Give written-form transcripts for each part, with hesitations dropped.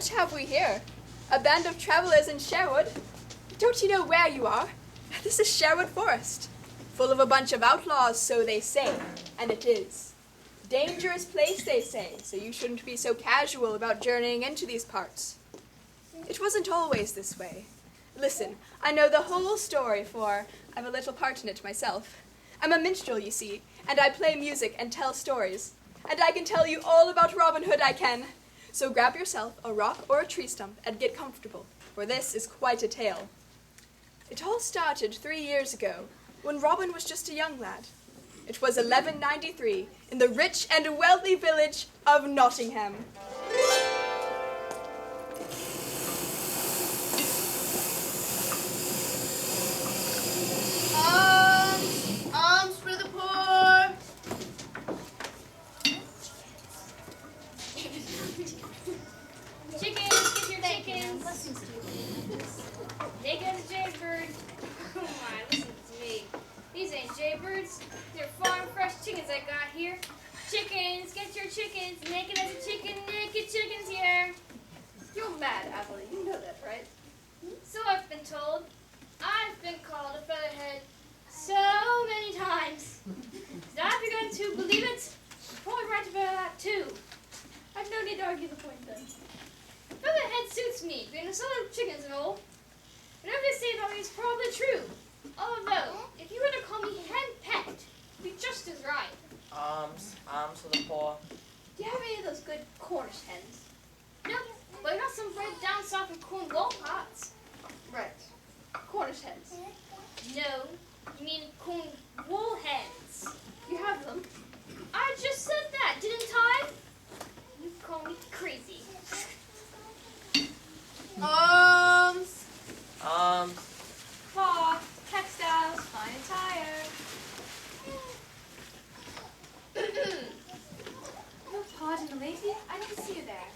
What have we here? A band of travelers in Sherwood? Don't you know where you are? This is Sherwood Forest, full of a bunch of outlaws, so they say, and it is. Dangerous place, they say, so you shouldn't be so casual about journeying into these parts. It wasn't always this way. Listen, I know the whole story, for I've a little part in it myself. I'm a minstrel, you see, and I play music and tell stories. And I can tell you all about Robin Hood, I can. So grab yourself a rock or a tree stump and get comfortable, for this is quite a tale. It all started 3 years ago, when Robin was just a young lad. It was 1193, in the rich and wealthy village of Nottingham. Alms for the poor. Chickens, get your chickens. They go to Jaybird. Oh my, listen to me. These ain't Jaybirds. They're farm fresh chickens I got here. Chickens, get your chickens. Naked as a chicken, naked chickens here. You're mad, Abilene. You know that, right? So I've been told. I've been called a featherhead so many times. Now if you're going to believe it, the point right about that too. I've no need to argue the point then. Featherhead suits me, being a son of chickens and all. Whatever they say about me is probably true. Although, if you were to call me hen pet, it'd be just as right. Alms for the poor. Do you have any of those good Cornish hens? Nope, but I got some bred down south in Cornwall parts. Right. Cornish hens. No, you mean Cornwall hens. You have them? I just said that, didn't I? You call me crazy. Alms. Cloth, textiles, fine attire. Oh, pardon, lady. I didn't see you there.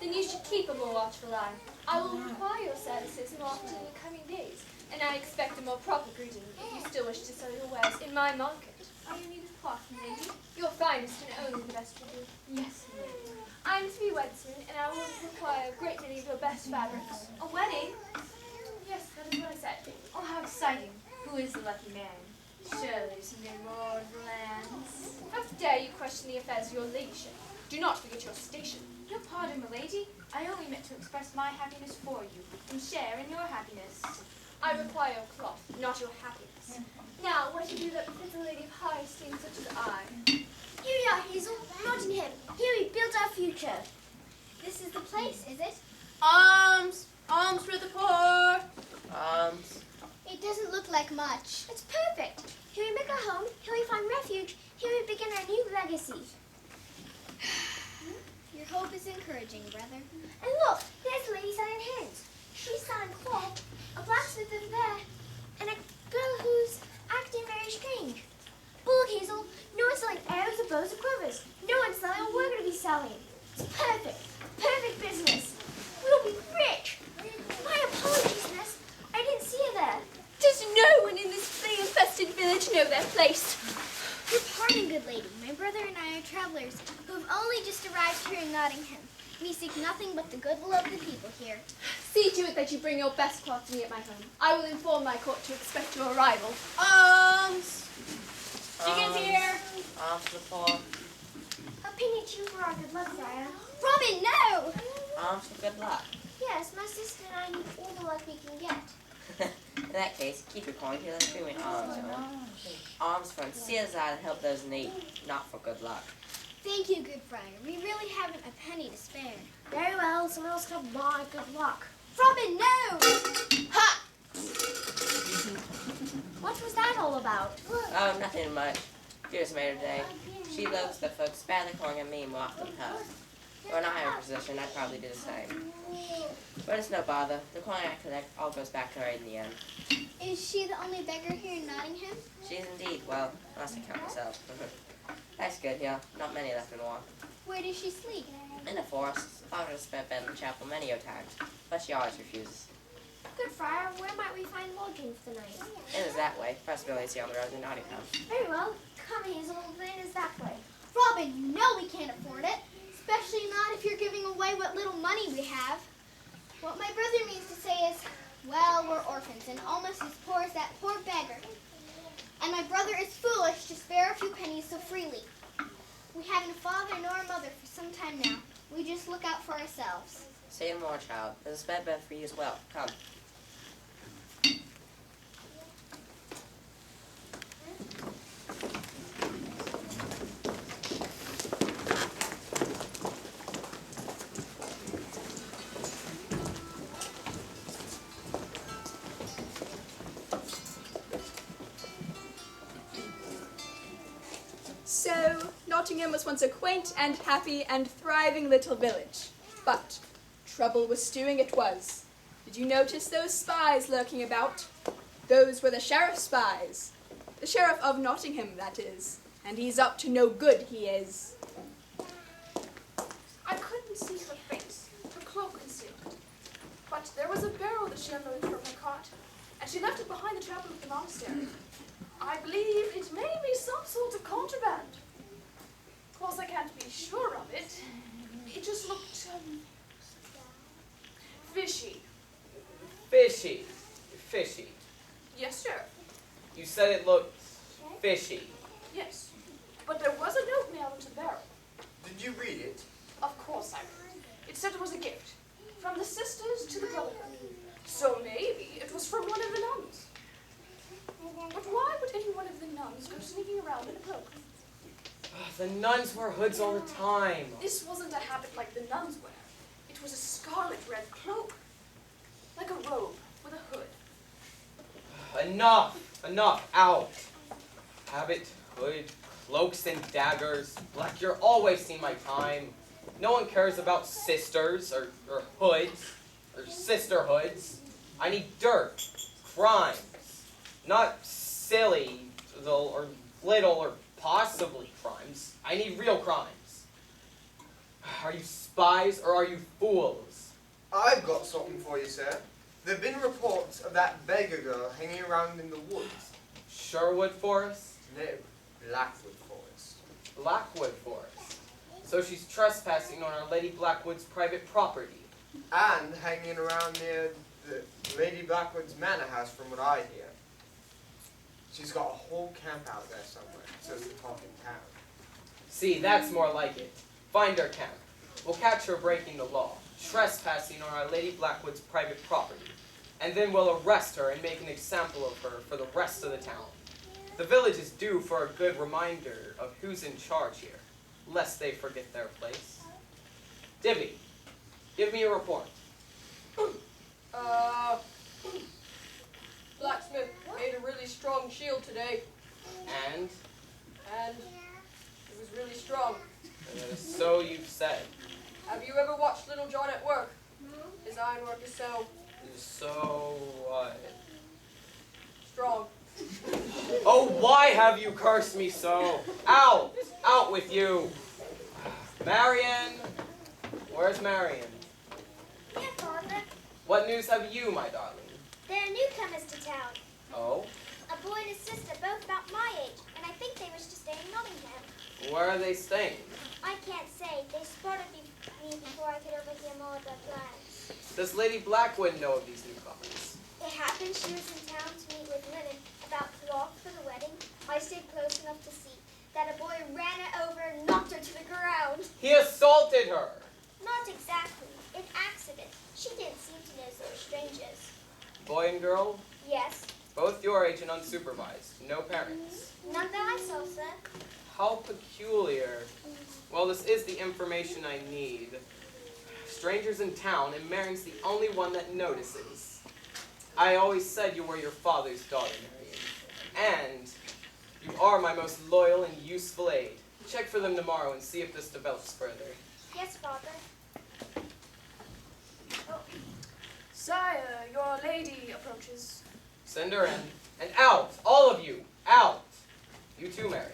Then you should keep a more watchful eye. I will require your services more often in the coming days, and I expect a more proper greeting if you still wish to sell your wares in my market. Are you needed cloth, lady? Your finest and only the best will do. Yes, lady. I am to be wed soon, and I will require a great many of your best fabrics. A wedding? Yes, that is what I said. Oh, how exciting. Who is the lucky man? Surely some lord of the lands. How dare you question the affairs of your ladyship? Do not forget your station. Your pardon, milady. I only meant to express my happiness for you, and share in your happiness. I require your cloth, not your happiness. Now, what to do that befits a lady of high esteem such as I? Here we are, Hazel. Nottingham. Here we build our future. This is the place, is it? Alms for the poor. Alms. It doesn't look like much. It's perfect. Here we make our home. Here we find refuge. Here we begin our new legacy. Your hope is encouraging, brother. And look, there's a lady selling hens. She's selling cloth, a blacksmith over there, and a girl who's acting very strange. But look, Hazel, no one's selling arrows or bows or quivers. No one's selling what we're going to be selling. It's perfect. Perfect business. We'll be rich. My apologies, Ness. I didn't see you there. Does no one in this flea-infested village know their place? Your pardon, good lady. My brother and I are travelers who have only just arrived here in Nottingham. We seek nothing but the goodwill of the people here. See to it that you bring your best cloth to me at my home. I will inform my court to expect your arrival. Alms. Chickens here. Alms for the poor. A penny too for our good luck, Friar. Robin, no! Alms for good luck. Yes, my sister and I need all the luck we can get. In that case, keep your coin here. Let's bring alms. Alms for sincere desire to help those in need, not for good luck. Thank you, good friar. We really haven't a penny to spare. Very well, someone else have my good luck. Robin, no! Ha! What was that all about? Oh, nothing much. Dearest made her day. She loves the folks badly calling at me more often than her. Or in a higher position, I'd probably do the same. But it's no bother. The coin I collect all goes back to her in the end. Is she the only beggar here in Nottingham? She is indeed, well, unless I count myself. That's good, yeah. Not many left in war. Where does she sleep? In the forest. Father has spent bed in the chapel many a times, but she always refuses. Good friar, where might we find lodging for the night? It is that way. Possibilities here on the road to Nottingham. Very well. Come, Hazel, then it is that way. Robin, you know we can't afford it. Especially not if you're giving away what little money we have. What my brother means to say is, well, we're orphans and almost as poor as that poor beggar. And my brother is foolish to spare a few pennies so freely. We haven't a father nor a mother for some time now. We just look out for ourselves. Say no more, child. There's a bed for you as well. Come. So, Nottingham was once a quaint and happy and thriving little village. But trouble was stewing it was. Did you notice those spies lurking about? Those were the sheriff's spies. The sheriff of Nottingham, that is. And he's up to no good, he is. I couldn't see her face, her cloak concealed. But there was a barrel that she unloaded from her cart, and she left it behind the chapel of the monastery. I believe it may be some sort of contraband. Of course, I can't be sure of it. It just looked, fishy. Fishy. Fishy. Yes, sir. You said it looked fishy. Yes. But there was a note nailed into the barrel. Did you read it? Of course I read. It said it was a gift. From the sisters to the brotherhood. So maybe it was from one of the nuns. But why would any one of the nuns go sneaking around in a cloak? The nuns wear hoods all the time. This wasn't a habit like the nuns wear. It was a scarlet red cloak. Like a robe with a hood. Enough. Enough. Out. Habit, hood, cloaks and daggers. Black, you're always wasting my time. No one cares about sisters or hoods or sisterhoods. I need dirt, crimes, not silly or little or possibly crimes. I need real crimes. Are you spies or are you fools? I've got something for you, sir. There have been reports of that beggar girl hanging around in the woods. Sherwood Forest? No, Blackwood Forest. Blackwood Forest. So she's trespassing on Our Lady Blackwood's private property. And hanging around near the Lady Blackwood's manor house, from what I hear. She's got a whole camp out there somewhere, so it's the talk in town. See, that's more like it. Find her camp. We'll catch her breaking the law, trespassing on Our Lady Blackwood's private property. And then we'll arrest her and make an example of her for the rest of the town. The village is due for a good reminder of who's in charge here, lest they forget their place. Divvy, give me a report. Blacksmith made a really strong shield today, And and it was really strong. so you've said. Have you ever watched Little John at work? His ironwork is so So what? strong. Oh, why have you cursed me so? Out! Out with you! Marion! Where's Marion? Yeah, Father. What news have you, my darling? There are newcomers to town. Oh? A boy and his sister, both about my age, and I think they wish to stay in Nottingham. Where are they staying? I can't say. They spotted me before I could overhear more of their plans. Does Lady Blackwood know of these newcomers? It happened she was in town to meet with Lennon about cloth for the wedding. I stayed close enough to see that a boy ran her over and knocked her to the ground. He assaulted her! Not exactly. An accident. She didn't seem to know they were strangers. Boy and girl, Yes. both your age and unsupervised, no parents. None that I saw, sir. How peculiar. Well, this is the information I need. Strangers in town, and Marion's the only one that notices. I always said you were your father's daughter, Marion. And you are my most loyal and useful aid. Check for them tomorrow and see if this develops further. Yes, Father. Sire, your lady approaches. Send her in. And out! All of you! Out! You too, Marion.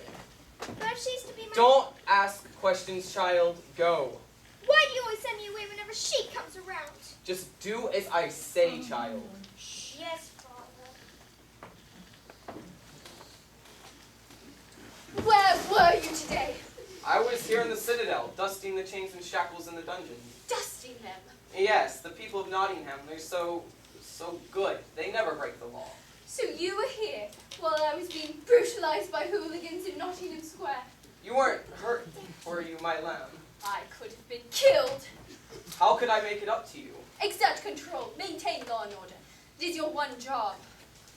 But she's to be my... Don't ask questions, child. Go. Why do you always send me away whenever she comes around? Just do as I say, child. Yes, Father. Where were you today? I was here in the Citadel, dusting the chains and shackles in the dungeon. Dusting them. Yes, the people of Nottingham, they're so good. They never break the law. So you were here while I was being brutalized by hooligans in Nottingham Square. You weren't hurt, were you, my lamb? I could have been killed. How could I make it up to you? Exert control. Maintain law and order. It is your one job.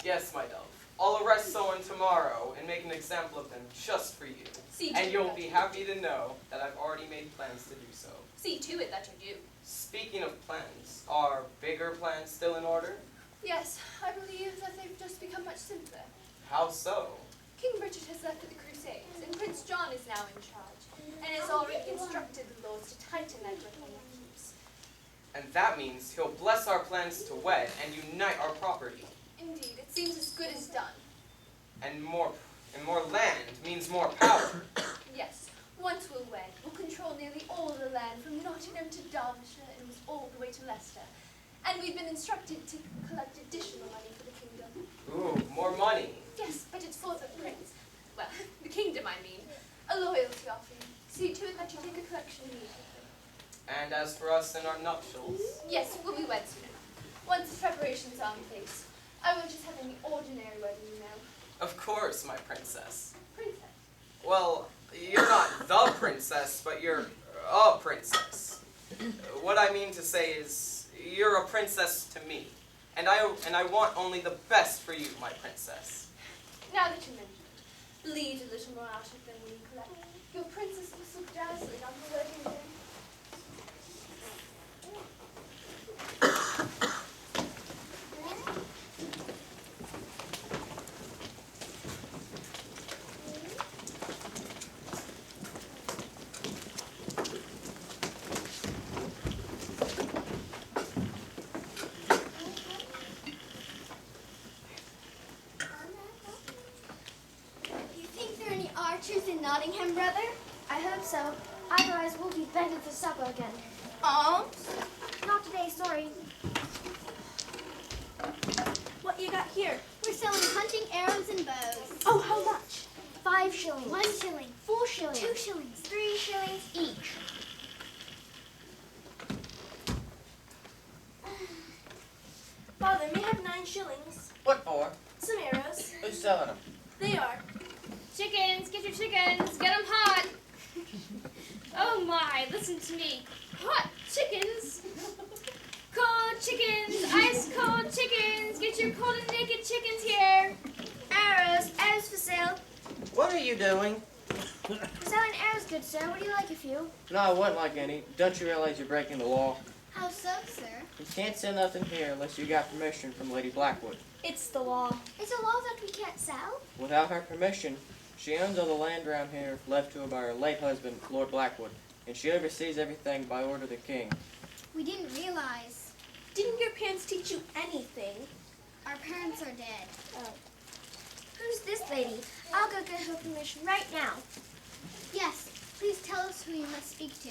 Yes, my dove. I'll arrest someone tomorrow and make an example of them just for you. See to And it you'll that be you- happy to know that I've already made plans to do so. See to it that you do. Speaking of plans, are bigger plans still in order? Yes, I believe that they've just become much simpler. How so? King Richard has left for the Crusades, and Prince John is now in charge, and has already instructed the lords to tighten their grip on their keeps. And that means he'll bless our plans to wed and unite our property. Indeed, it seems as good as done. And more land means more power. Yes, once we'll wed, we'll control nearly all the land from Nottingham to Derbyshire and all the way to Leicester. And we've been instructed to collect additional money for the kingdom. Ooh, more money. Yes, but it's for the prince. Well, the kingdom, I mean. A loyalty offering. See to it that you take a collection immediately. And as for us and our nuptials, Yes, we'll be wed soon enough. Once the preparations are in place, I won't just have any ordinary wedding, you know. of course, my princess. Princess. Well, you're not the princess, but you're a princess. What I mean to say is, you're a princess to me. And I want only the best for you, my princess. Now that you mention it, leave a little more out of them when you collect. Your princess was so dazzling on her wedding day. You think there are any archers in Nottingham, brother? I hope so. Otherwise, we'll be begging for supper again. Alms? Not today, sorry. What you got here? We're selling hunting arrows and bows. Oh, how much? 5 shillings. 1 shilling. 4 shillings. 2 shillings. 3 shillings each. Father, may I have 9 shillings? What for? Some arrows. Who's selling them? They are. Chickens, get your chickens, get them hot. Oh my, listen to me. Hot chickens. Cold chickens, ice cold chickens. Get your cold and naked chickens here. Arrows. Arrows for sale. What are you doing? We're selling arrows, good sir. Would you like a few? No, I wouldn't like any. Don't you realize you're breaking the law? How so, sir? You can't sell nothing here unless you got permission from Lady Blackwood. It's the law. It's a law that we can't sell. Without her permission, she owns all the land around here left to her by her late husband, Lord Blackwood, and she oversees everything by order of the king. We didn't realize. Didn't your parents teach you anything? Our parents are dead. Oh. Who's this lady? I'll go get her permission right now. Yes, please tell us who you must speak to.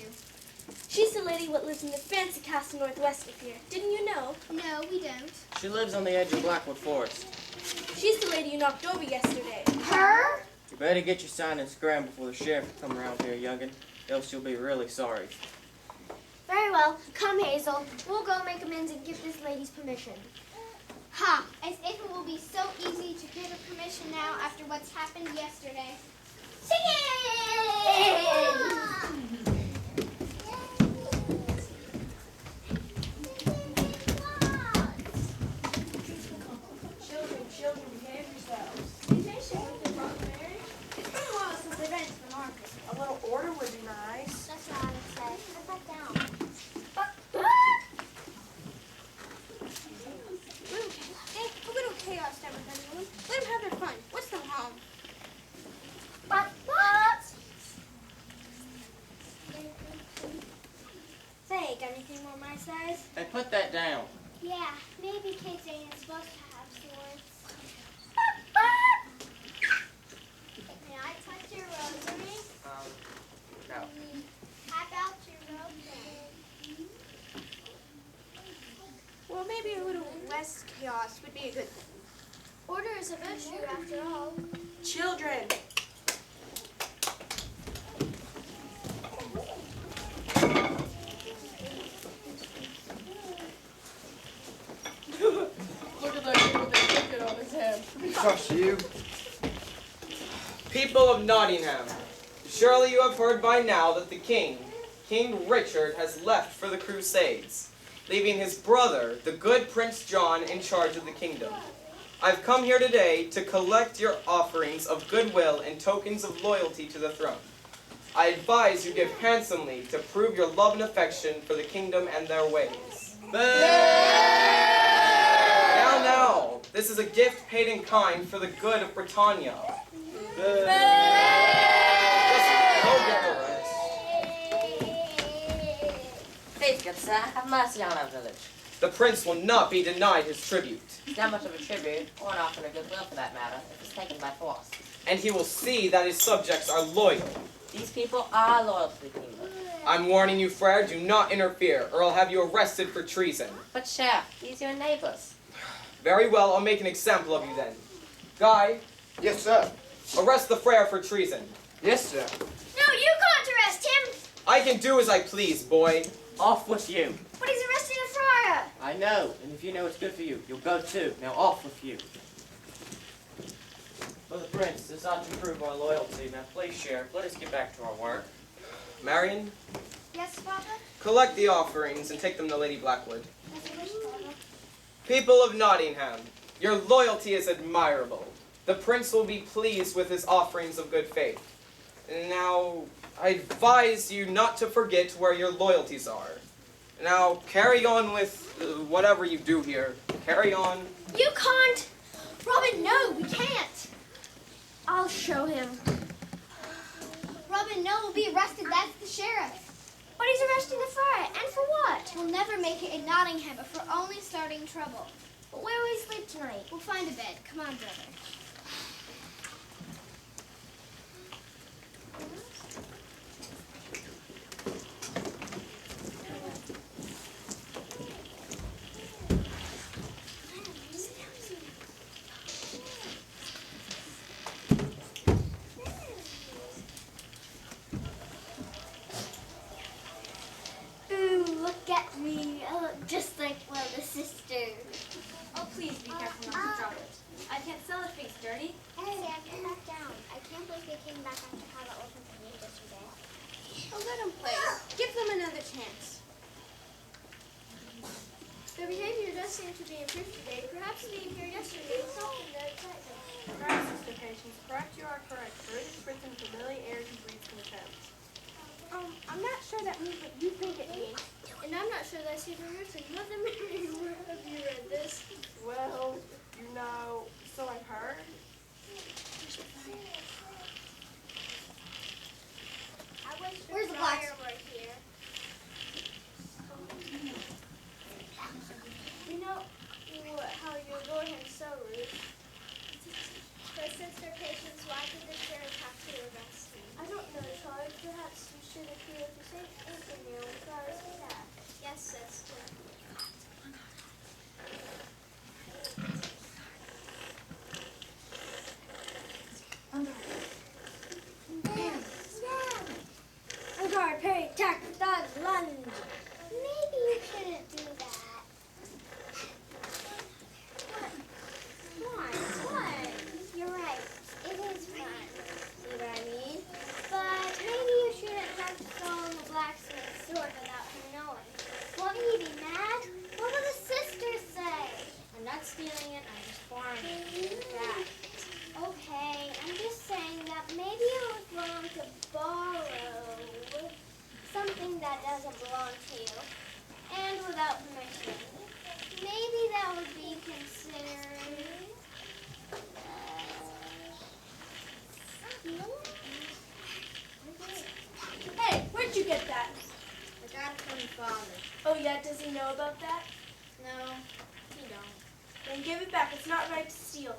She's the lady what lives in the fancy castle northwest of here. Didn't you know? No, we don't. She lives on the edge of Blackwood Forest. She's the lady you knocked over yesterday. Her? You better get your sign and scram before the sheriff come around here, youngin', else you'll be really sorry. Very well. Come, Hazel. We'll go make amends and give this lady's permission. Ha! As if it will be so easy to get her permission now after what's happened yesterday. Children, behave yourselves. It's been a while since they've been to the market. A little order would be nice. That's what I would say. Put that down. A little chaos never done anyone. Let them have their fun. What's the harm? But. Say, got anything more my size? Hey, put that down. Yeah, maybe kids ain't supposed to have swords. May I touch your rosary? No. How about your rosary? Well, maybe a little less chaos would be a good thing. Order is a virtue after all. Children. you. People of Nottingham, surely you have heard by now that the king, King Richard, has left for the Crusades, leaving his brother, the good Prince John, in charge of the kingdom. I've come here today to collect your offerings of goodwill and tokens of loyalty to the throne. I advise you give handsomely to prove your love and affection for the kingdom and their ways. Now, this is a gift paid in kind for the good of Britannia. Just go get the rest. Please, good sir, have mercy on our village. The prince will not be denied his tribute, It's not much of a tribute, or an offering of goodwill for that matter, if it's taken by force. and he will see that his subjects are loyal. These people are loyal to the kingdom. I'm warning you, Frere, do not interfere, or I'll have you arrested for treason. But Sheriff, these are your neighbors. Very well, I'll make an example of you then. Guy, Yes, sir. arrest the Frere for treason. Yes, sir. No, you can't arrest him! I can do as I please, boy. Off with you. But he's arresting a friar! I know, and if you know what's good for you, you'll go too. Now off with you. For the prince, this ought to prove our loyalty. Now please, Sheriff, let us get back to our work. Marion, Yes, Father? collect the offerings and take them to Lady Blackwood. Yes, Father. People of Nottingham, your loyalty is admirable. The prince will be pleased with his offerings of good faith. Now, I advise you not to forget where your loyalties are. Now, carry on with whatever you do here. Carry on. You can't! Robin, no, we can't! I'll show him. Robin, no, we'll be arrested. That's the sheriff. But he's arresting the friar, and for what? We'll never make it in Nottingham if we're only starting trouble. But where will we sleep tonight? We'll find a bed. Come on, brother. Ooh, look at me. I look just like one of the sisters. Oh, please be careful not to drop it. I can't sell if it's dirty. Hey, Sam, come back down. I can't believe they came back after how the open for me yesterday. Oh, let them play. Give them another chance. Their behavior does seem to be improved today. Perhaps being here yesterday softened their excitement. Right, Sister Patience, correct you are correct, for it is written, familiar airs and breeds contempt. I'm not sure that means what you think it means. And I'm not sure that's even written. Mother Mary, where have you read this? Well, you know, so I've heard. Where's the blacks? You know how you're going and so rude. But Sister Patience, why did the sheriff have to arrest me? I don't know, Charlotte. Perhaps you should appeal to St. Anthony on Friars for that. Yes, sister. On guard, parry, tack, dodge, lunge. Maybe you shouldn't do that. Why? What? You're right. It is fun. See what I mean? But maybe you shouldn't have stolen the blacksmith's sword without him knowing. Won't he be mad? What will the sisters say? I'm not stealing it. I'm just borrowing it. Back. Okay, I'm just saying that maybe it was wrong to borrow something that doesn't belong to you, and without permission. Maybe that would be considered stealing? Hey, where'd you get that? I got it from Father. Oh yeah, does he know about that? No, he don't. Then give it back. It's not right to steal.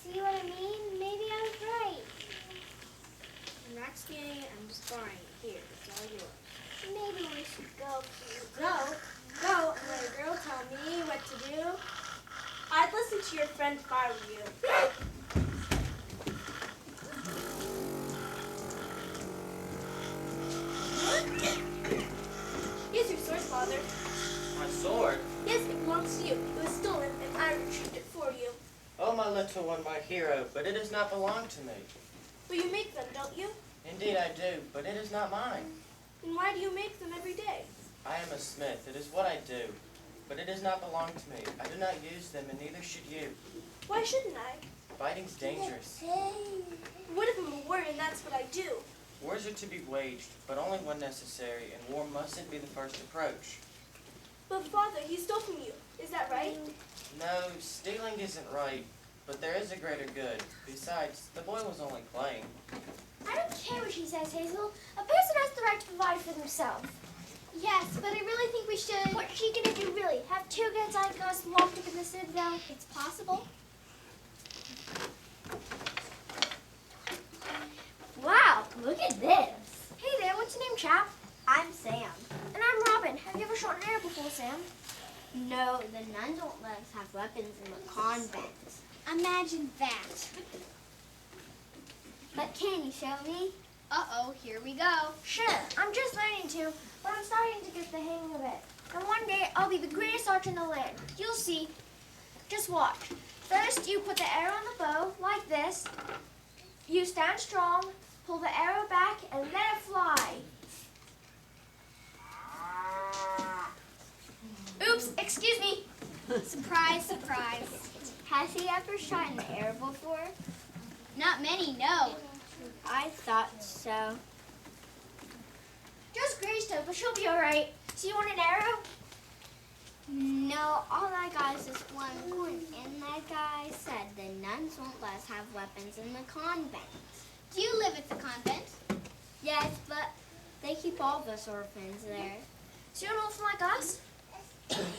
See what I mean? Maybe I was right. I'm not stealing it. I'm just borrowing it. Here, it's all yours. Maybe we should go. Go, and let a girl tell me what to do. I'd listen to your friend if I were you. Here's your sword, Father. My sword? Yes, it belongs to you. It was stolen, and I retrieved it for you. Oh my little one, my hero, but it does not belong to me. But you make them, don't you? Indeed I do, but it is not mine. And why do you make them every day? I am a smith. It is what I do, but it does not belong to me. I do not use them, and neither should you. Why shouldn't I? Fighting's dangerous. What if I'm a warrior and that's what I do? Wars are to be waged, but only when necessary, and war mustn't be the first approach. But Father, he stole from you. Is that right? No, stealing isn't right, but there is a greater good. Besides, the boy was only playing. I don't care what she says, Hazel. A person has the right to provide for themselves. Yes, but I really think we should... What's she gonna do, really? Have two kids like us locked up in the Citadel? It's possible. Wow, look at this. Hey there, what's your name, chap? I'm Sam. And I'm Robin. Have you ever shot an arrow before, Sam? No, the nuns won't let us have weapons in the convent. Imagine that. But can you show me? Uh-oh, here we go. Sure, I'm just learning to, but I'm starting to get the hang of it. And one day, I'll be the greatest archer in the land. You'll see. Just watch. First, you put the arrow on the bow, like this. You stand strong, pull the arrow back, and let it fly. Oops, excuse me. Surprise, surprise. Has he ever shot an arrow before? Not many, no. I thought so. Just Gracetoe, but she'll be all right. So you want an arrow? No, all I got is this one coin. And that guy said the nuns won't let us have weapons in the convent. Do you live at the convent? Yes, but they keep all of us orphans there. So you're an orphan like us?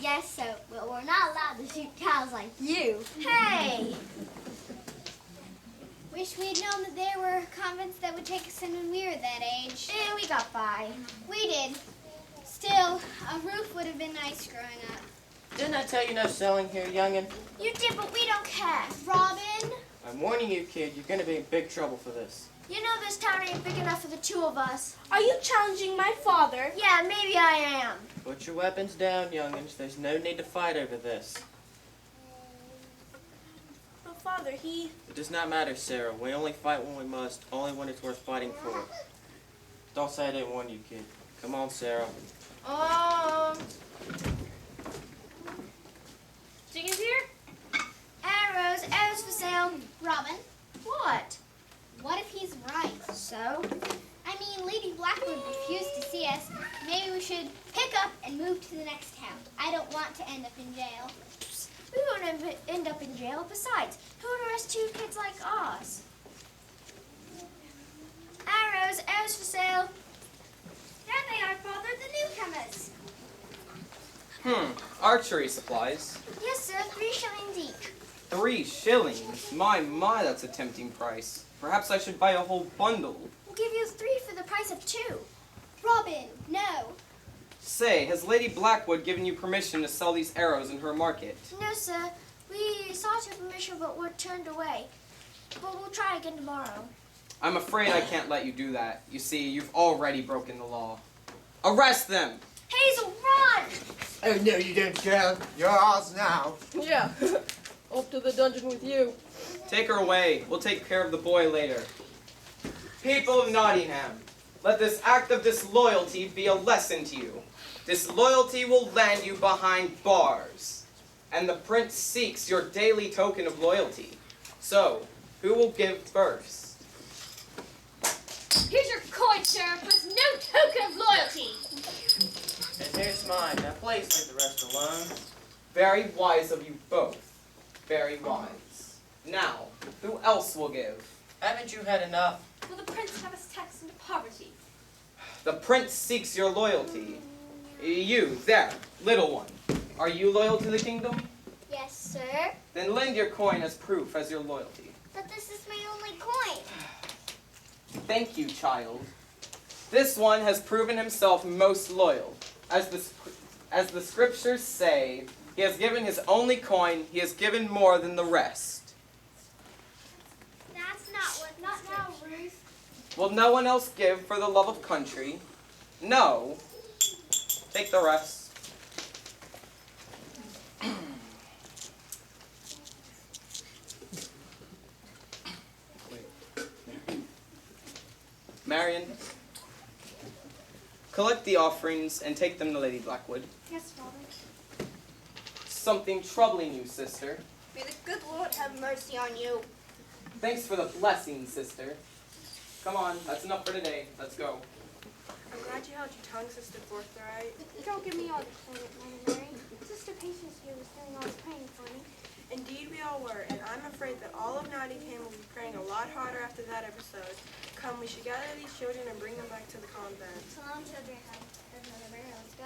Yes, so, but we're not allowed to shoot cows like you. Hey! Wish we'd known that there were convents that would take us in when we were that age. And we got by. We did. Still, a roof would have been nice growing up. Didn't I tell you no selling here, youngin'? You did, but we don't care. Robin? I'm warning you, kid, you're gonna be in big trouble for this. You know this town ain't big enough for the two of us. Are you challenging my father? Yeah, maybe I am. Put your weapons down, youngins. There's no need to fight over this. But Father, he... It does not matter, Sarah. We only fight when we must, only when it's worth fighting for. Don't say I didn't warn you, kid. Come on, Sarah. Chickens here? Arrows for sale. Robin? What? What if he's right? So? I mean, Lady Blackwood refused to see us. Maybe we should pick up and move to the next town. I don't want to end up in jail. We won't end up in jail. Besides, who would arrest two kids like us? Arrows for sale. There they are, Father, the newcomers. Archery supplies. Yes, sir, 3 shillings each. 3 shillings? My, that's a tempting price. Perhaps I should buy a whole bundle. We'll give you 3 for the price of 2. Robin, no. Say, has Lady Blackwood given you permission to sell these arrows in her market? No, sir. We sought your permission, but were turned away. But we'll try again tomorrow. I'm afraid I can't let you do that. You see, you've already broken the law. Arrest them! Hazel, run! Oh, no, you don't, girl. You're ours now. Yeah. Off to the dungeon with you. Take her away. We'll take care of the boy later. People of Nottingham, let this act of disloyalty be a lesson to you. Disloyalty will land you behind bars. And the prince seeks your daily token of loyalty. So, who will give first? Here's your coin, Sheriff, with no token of loyalty. And here's mine. Now please leave the rest alone. Very wise of you both. Very wise. Now, who else will give? Haven't you had enough? Will the prince have us taxed into poverty? The prince seeks your loyalty. You, there, little one. Are you loyal to the kingdom? Yes, sir. Then lend your coin as proof as your loyalty. But this is my only coin. Thank you, child. This one has proven himself most loyal. As the scriptures say, he has given his only coin, he has given more than the rest. That's not now, Ruth. Will no one else give for the love of country? No. Take the rest. Marion, collect the offerings and take them to Lady Blackwood. Yes, Father. Something troubling you, sister. May the good Lord have mercy on you. Thanks for the blessing, sister. Come on, that's enough for today. Let's go. I'm glad you held your tongue, Sister Forthright. Don't give me all the credit, Mother Mary. Sister Patience here was doing all the praying for me. Indeed we all were, and I'm afraid that all of Nottingham will be praying a lot harder after that episode. Come, we should gather these children and bring them back to the convent. So long, children. Mother Mary, let's go.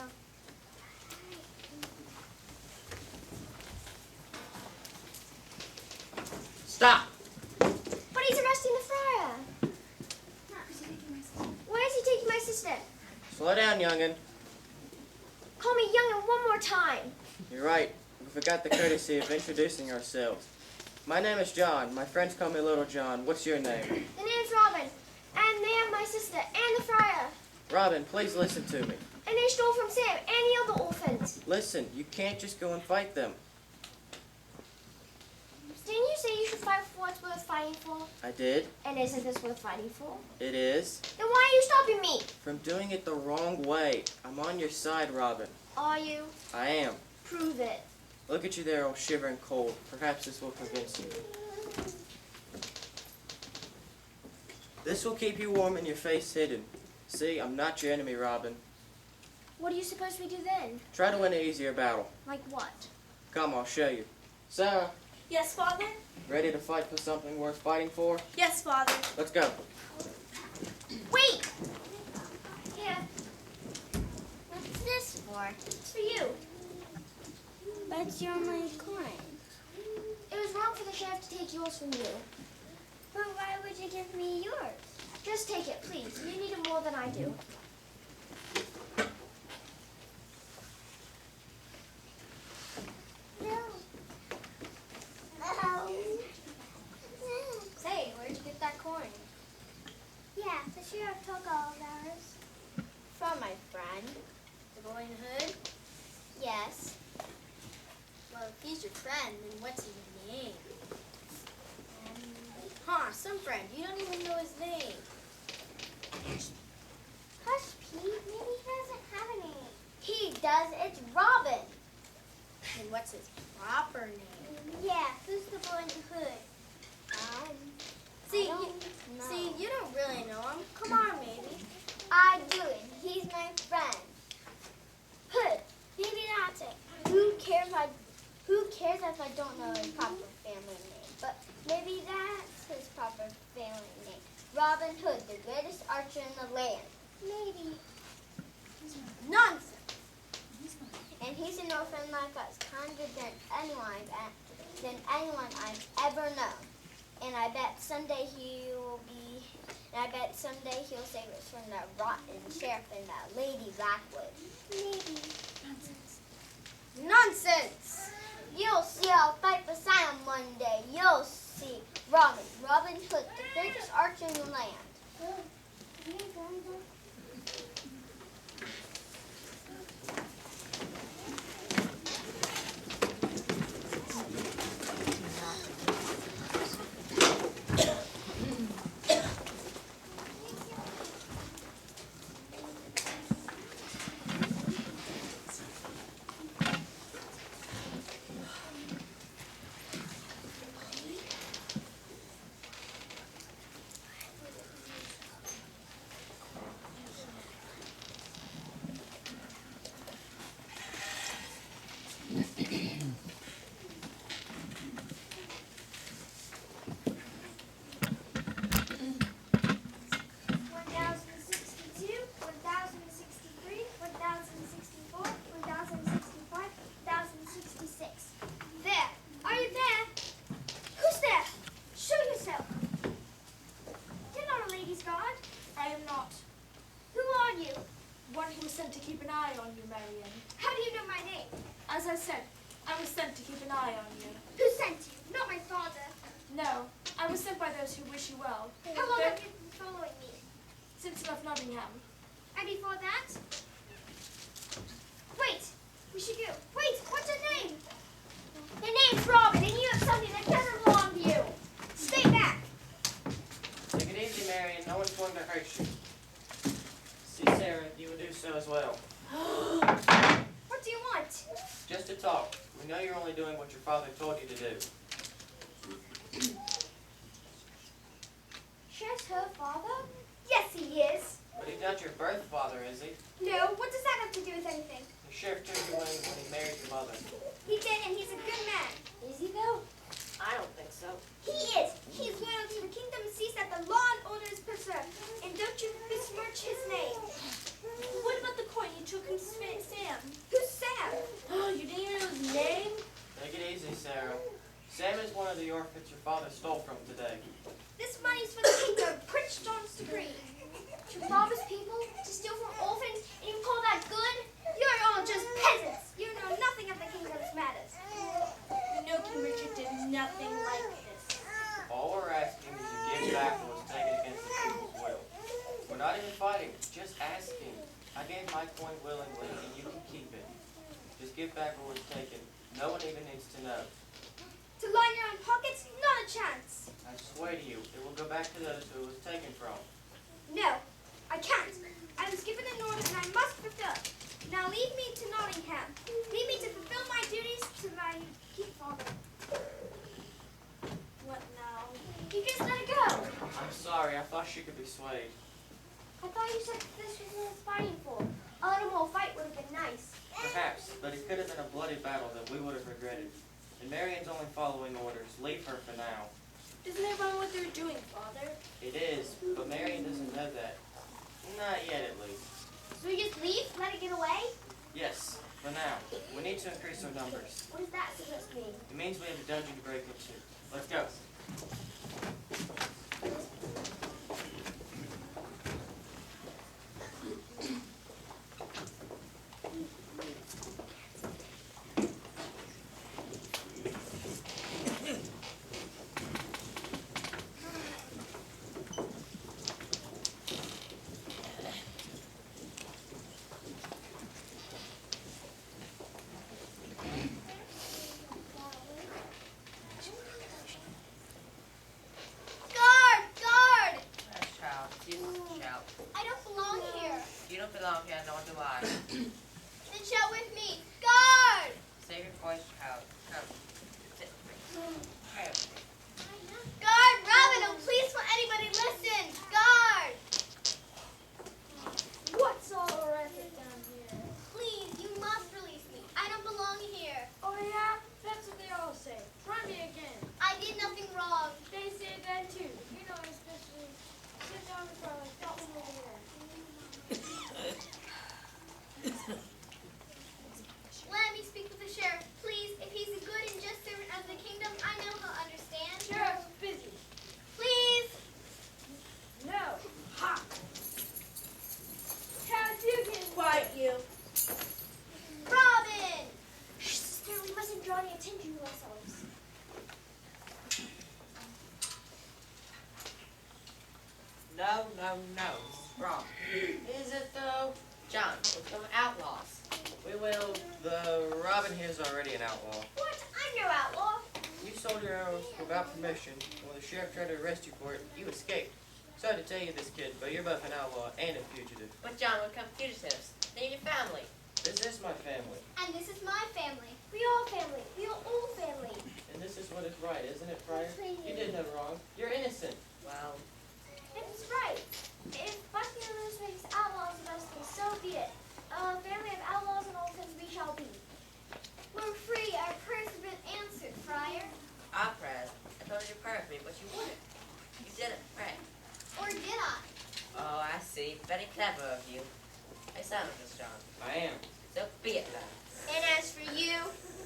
Stop! But he's arresting the friar. Where is he taking my sister? Slow down, young'un. Call me young'un one more time. You're right. We forgot the courtesy of introducing ourselves. My name is John. My friends call me Little John. What's your name? The name's Robin. And they have my sister and the friar. Robin, please listen to me. And they stole from Sam and the other orphans. Listen, you can't just go and fight them. Didn't you say you should fight for what's worth fighting for? I did. And isn't this worth fighting for? It is. Then why are you stopping me? From doing it the wrong way. I'm on your side, Robin. Are you? I am. Prove it. Look at you there, all shivering cold. Perhaps this will convince you. This will keep you warm and your face hidden. See, I'm not your enemy, Robin. What do you suppose we do then? Try to win an easier battle. Like what? Come, I'll show you. Sarah, Yes, Father? ready to fight for something worth fighting for? Yes, Father. Let's go. Wait! Here. What's this for? It's for you. But it's your only coin. It was wrong for the sheriff to take yours from you. But why would you give me yours? Just take it, please. You need it more than I do. No. Say, where'd you get that coin? Yeah, the sheriff took all of ours. From my friend, the boy in the hood. Yes. Well, if he's your friend, then what's his name? Some friend. You don't even know his name. Hush, Pete. Maybe he doesn't have a name. He does. It's Robin. And what's his proper name? Yeah, who's the boy in the hood? See, I don't you, know. see, you don't really know him. Come on, maybe. I do it. He's my friend. Hood. Maybe that's it. Who cares if I don't know his proper family name? But maybe that's his proper family name. Robin Hood, the greatest archer in the land. Maybe. Nonsense. And he's an orphan like us, kinder than anyone I've ever known. And I bet someday he'll save us from that rotten sheriff and that Lady Blackwood. Maybe. Nonsense! You'll see I'll fight for Sam one day. You'll see. Robin Hood, the greatest archer in the land. sent to keep an eye on you, Marion. How do you know my name? As I said, I was sent to keep an eye on you. Who sent you? Not my father. No, I was sent by those who wish you well. How long have you been following me? Since you left Nottingham. And before that? Wait! We should go. Wait! What's your name? Your name's Robin, and you have something that doesn't belong to you. Stay back! Take it easy, Marion. No one's going to hurt you. that you would do so as well. What do you want? Just to talk. We know you're only doing what your father told you to do. Sheriff's her father? Yes, he is. But he's not your birth father, is he? No, what does that have to do with anything? The sheriff turned you in when he married your mother. He did, and he's a good man. Is he, though? I don't think so. He is. He's loyal to the kingdom and sees that the law and order is preserved. And don't you besmirch his name. What about the coin you took from Sam? Who's Sam? You didn't even know his name? Take it easy, Sarah. Sam is one of the orphans your father stole from today. This money's for the kingdom. Prince John's decree. To rob his people, to steal from orphans, and you call that good? You're all just peasants. You know nothing of the kingdom's matters. No, King Richard did nothing like this. All we're asking is you give back what was taken against the people's will. We're not even fighting, just asking. I gave my coin willingly, and you can keep it. Just give back what was taken. No one even needs to know. To line your own pockets? Not a chance. I swear to you, it will go back to those who it was taken from. No, I can't. I was given an order and I must fulfill. Now leave me to Nottingham. Leave me to fulfill my duties to my father. What now? You just let it go. I'm sorry, I thought she could be swayed. I thought you said this was what I was fighting for. A little more fight would have been nice. Perhaps, but it could have been a bloody battle that we would have regretted. And Marion's only following orders. Leave her for now. Isn't everyone what they're doing, Father? It is, but Marion doesn't know that. Not yet, at least. So we just leave? Let it get away? Yes, for now. We need to increase our numbers. What is that supposed to mean? It means we have a dungeon to break into. Let's go. Guard! Guard! Child, child. I don't belong here. You don't belong here, nor do I. Then shout with me. Guard! Save your voice, child. Come. Sit. Come. Guard! Robin, oh please will anybody listen! Guard! What's all the racket down here? Please, you must release me. I don't belong here. Oh yeah? That's what they all say. Try me again. I did nothing wrong. They say that too. You know, especially sit down in front of that one over there. Let me speak with the sheriff, please. If he's a good and just servant of the kingdom, I know he'll understand. Sheriff's busy. Please. No. Ha! How's you getting quiet, you? Robin! Shh, sister, we mustn't draw any attention to ourselves. No, no, no. Wrong. Is it though? John, we're from outlaws. We will. The Robin here is already an outlaw. What? I'm no outlaw. You sold your arrows without permission. When the sheriff tried to arrest you for it, you escaped. Sorry to tell you this, kid, but you're both an outlaw and a fugitive. But John, we're come fugitives. They're your family. This is my family, And this is my family. We all family. We are all family. and this is what is right, isn't it, Friar? You did no wrong. You're innocent. Well, It's right. If Buckingham makes outlaws of us, then so be it. A family of outlaws and orphans we shall be. We're free. Our prayers have been answered, Friar. our prayers. I told you to pray with me, but you wouldn't. You didn't pray. Or did I? Oh, I see. Very clever of you. I sound of this, John. I am. So be it then. And as for you,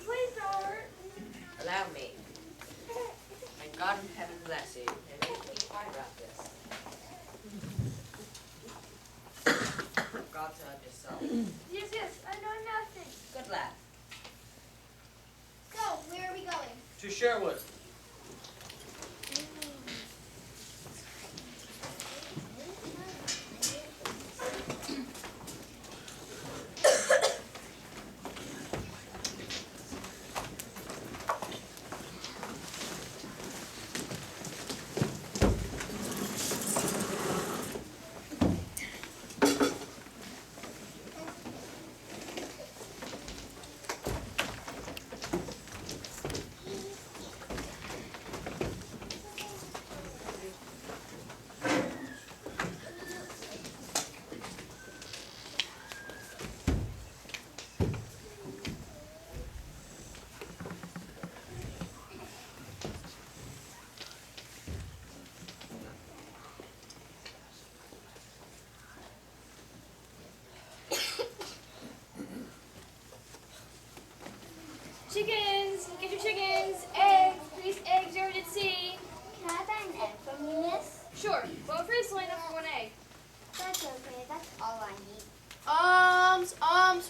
Please, Robert. Allow me. May God in heaven bless you, and make you keep quiet about this. God to help your soul. Yes, yes, I know nothing. Good lad. so where are we going? To Sherwood.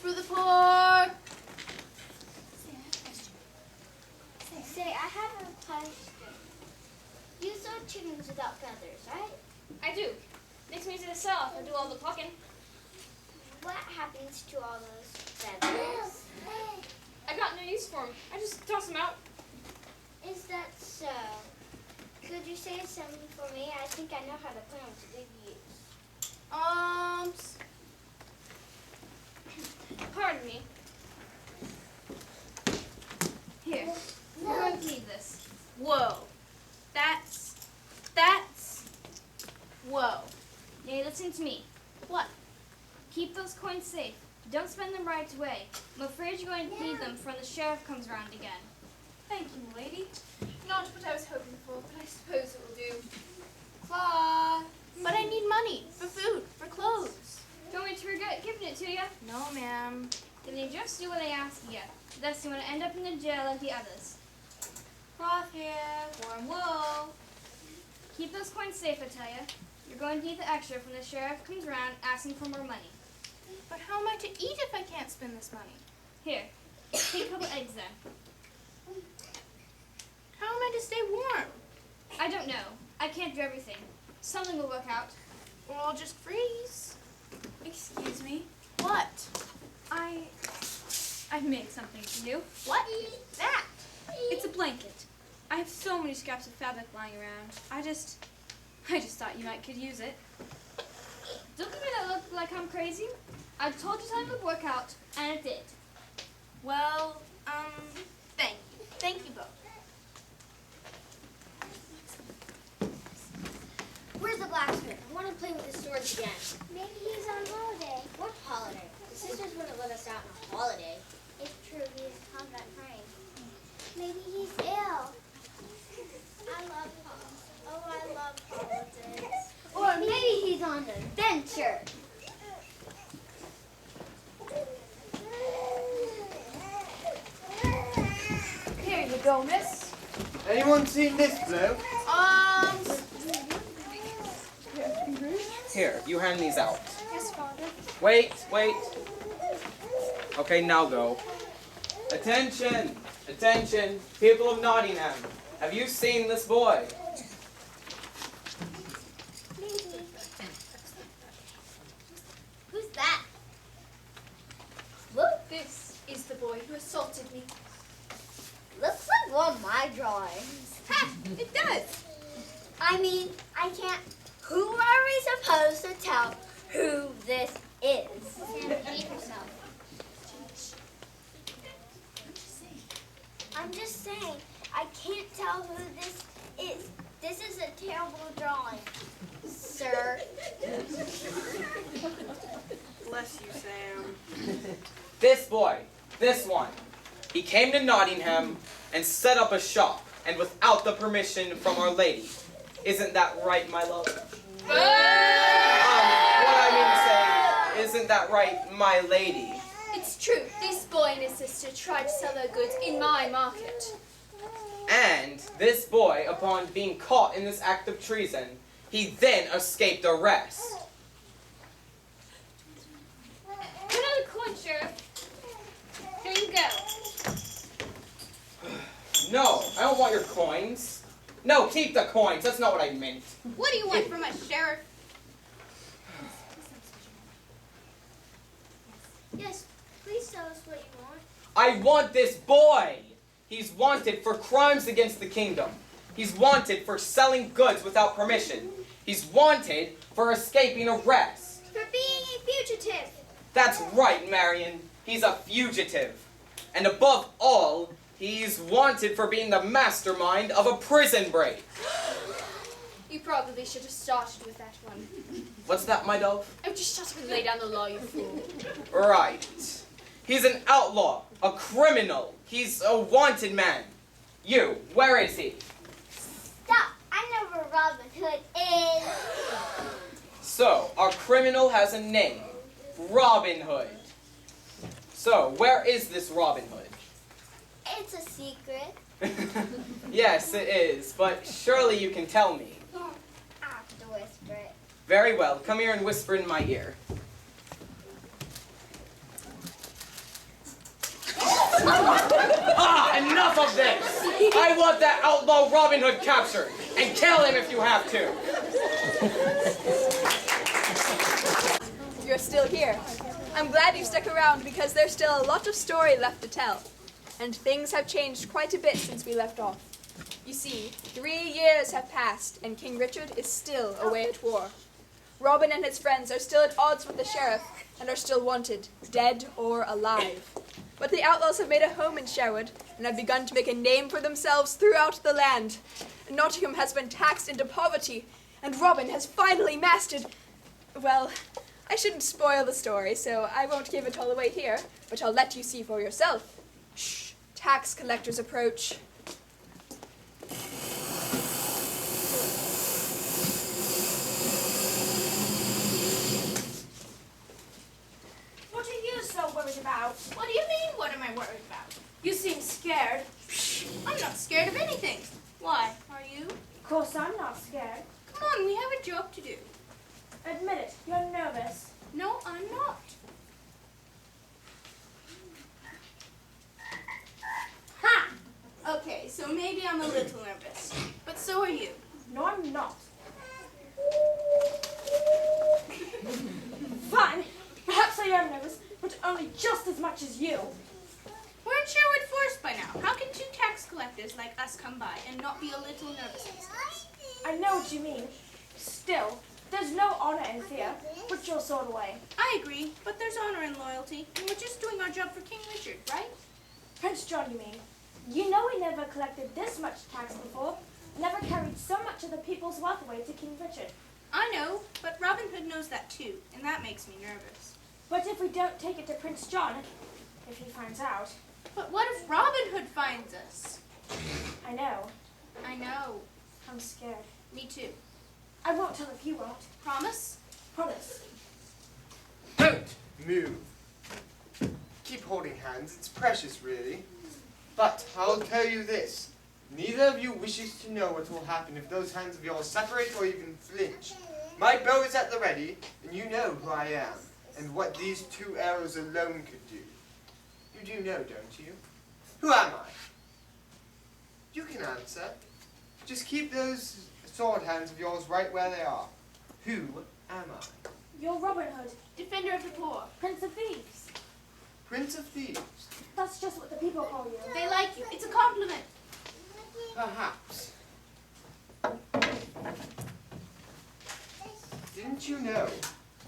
for the poor. Say, I have a question. You sew chickens without feathers, right? I do. Makes me easy to sell if I do all the plucking. What happens to all those feathers? I got no use for them. I just toss them out. Is that so? Could you say something for me? I think I know how to put them to good use. Pardon me. Here, you're going to need this. Whoa. That's. Whoa. Now listen to me. What? Keep those coins safe. Don't spend them right away. I'm afraid you're going to need them for when the sheriff comes around again. Thank you, milady. Not what I was hoping for, but I suppose it will do. Claw. But I need money for food, for clothes. Do you want me to regret giving it to you? No, ma'am. Then you just do what I ask you. Thus you want to end up in the jail like the others. Cloth here, warm wool. Keep those coins safe, I tell you. You're going to need the extra when the sheriff comes around asking for more money. But how am I to eat if I can't spend this money? Here, take a couple eggs then. How am I to stay warm? I don't know. I can't do everything. Something will work out. Or I'll just freeze. Excuse me. What? I've made something for you. What? That? It's a blanket. I have so many scraps of fabric lying around. I just thought you might could use it. Don't give me that look like I'm crazy. I told you something would work out, and it did. Well, thank you. Thank you both. Where's the blacksmith? I want to play with his swords again. Maybe he's on holiday. What holiday? The sisters wouldn't let us out on a holiday. It's true, he is combat trained. Maybe he's ill. I love holidays. Oh, I love holidays. Or maybe he's on an adventure. Here you go, miss. Anyone seen this bloke? Here, you hand these out. Yes, Father. Wait. Okay, now go. Attention! Attention! People of Nottingham! Have you seen this boy? Who's that? Look, this is the boy who assaulted me. Looks like one of my drawings. Ha! It does! I mean, I can't. Who are we supposed to tell who this is? Sam, behave yourself. I'm just saying, I can't tell who this is. This is a terrible drawing, sir. Bless you, Sam. This boy. This one. He came to Nottingham and set up a shop, and without the permission from Our Lady. Isn't that right, my love? What I mean to say, isn't that right, my lady? It's true. This boy and his sister tried to sell their goods in my market. And this boy, upon being caught in this act of treason, he then escaped arrest. Another coin, Sheriff. Here you go. No, I don't want your coins. No, keep the coins. That's not what I meant. What do you want from us, Sheriff? Yes, please tell us what you want. I want this boy. He's wanted for crimes against the kingdom. He's wanted for selling goods without permission. He's wanted for escaping arrest. For being a fugitive. That's right, Marion. He's a fugitive. And above all, he's wanted for being the mastermind of a prison break. You probably should have started with that one. What's that, my dove? Oh, just shut up and lay down the law, you fool. Right. He's an outlaw, a criminal. He's a wanted man. You, where is he? Stop! I know where Robin Hood is. So, our criminal has a name. Robin Hood. So, where is this Robin Hood? It's a secret. Yes, it is, but surely you can tell me. I have to whisper it. Very well, come here and whisper in my ear. Enough of this! I want that outlaw Robin Hood captured, and kill him if you have to. You're still here. I'm glad you stuck around because there's still a lot of story left to tell. And things have changed quite a bit since we left off. You see, 3 years have passed and King Richard is still away at war. Robin and his friends are still at odds with the sheriff and are still wanted, dead or alive. But the outlaws have made a home in Sherwood and have begun to make a name for themselves throughout the land. Nottingham has been taxed into poverty, and Robin has finally mastered... Well, I shouldn't spoil the story, so I won't give it all away here, but I'll let you see for yourself. Shh, tax collectors approach. What are you so worried about? What do you mean, what am I worried about? You seem scared. I'm not scared of anything. Why, are you? Of course I'm not scared. Come on, we have a job to do. Admit it, you're nervous. No, I'm not. Ha! Okay, so maybe I'm a little nervous. But so are you. No, I'm not. Fine. Perhaps I am nervous, but only just as much as you. We're in Sherwood Forest by now. How can 2 tax collectors like us come by and not be a little nervous themselves? I know what you mean. Still, there's no honor in fear. Put your sword away. I agree, but there's honor in loyalty, and we're just doing our job for King Richard, right? Prince John, you mean? You know we never collected this much tax before. Never carried so much of the people's wealth away to King Richard. I know, but Robin Hood knows that too, and that makes me nervous. But if we don't take it to Prince John, if he finds out... But what if Robin Hood finds us? I know. I know. I'm scared. Me too. I won't tell if you won't. Promise? Promise. Don't move. Keep holding hands. It's precious, really. But I'll tell you this. Neither of you wishes to know what will happen if those hands of yours separate or even flinch. My bow is at the ready, and you know who I am, and what these 2 arrows alone could do. You do know, don't you? Who am I? You can answer. Just keep those sword hands of yours right where they are. Who am I? You're Robin Hood, Defender of the poor. Prince of Thieves. Prince of Thieves. That's just what the people call you. They like you. It's a compliment. Perhaps. Didn't you know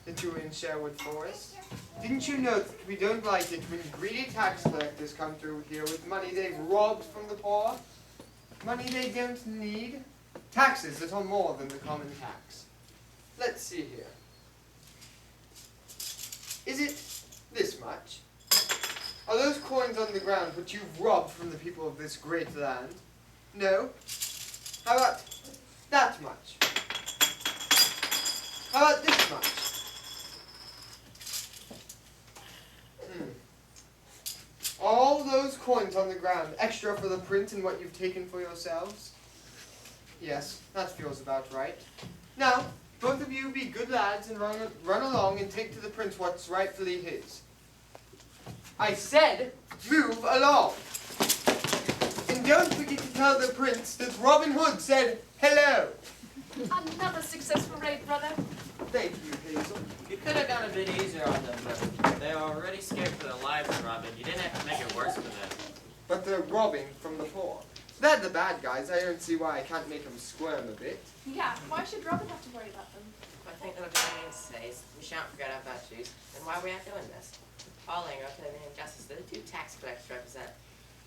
that you were in Sherwood Forest? Didn't you know that we don't like it when greedy tax collectors come through here with money they've robbed from the poor? Money they don't need? Taxes that are more than the common tax. Let's see here. Is it this much? Are those coins on the ground which you've robbed from the people of this great land? No? How about that much? How about this much? All those coins on the ground extra for the prince and what you've taken for yourselves? Yes, that feels about right. Now, both of you be good lads and run along and take to the prince what's rightfully his. I said, move along. And don't forget to tell the prince that Robin Hood said hello. Another successful raid, brother. Thank you, Hazel. You could have gone a bit easier on them, but they are already scared for their lives, Robin. You didn't have to make it worse for them. But they're robbing from the poor. They're the bad guys. I don't see why I can't make them squirm a bit. Yeah, why should Robin have to worry about them? I think that what it says, we shan't forget our virtues, and why we are doing this. Following our clear injustice that the 2 tax collectors represent.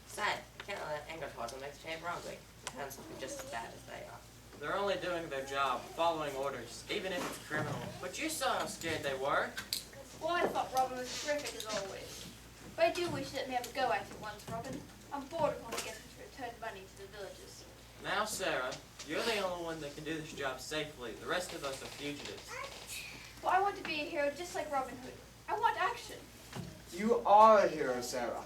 Besides, we can't let anger towards them make the chamber wrongly. It turns out to be just as bad as they are. They're only doing their job, following orders, even if it's criminal. But you saw how scared they were. Well, I thought Robin was terrific as always. But I do wish that we have a go at it once, Robin. I'm bored of only getting to return money to the villagers. Now, Sarah, you're the only one that can do this job safely. The rest of us are fugitives. Well, I want to be a hero just like Robin Hood. I want action. You are a hero, Sarah.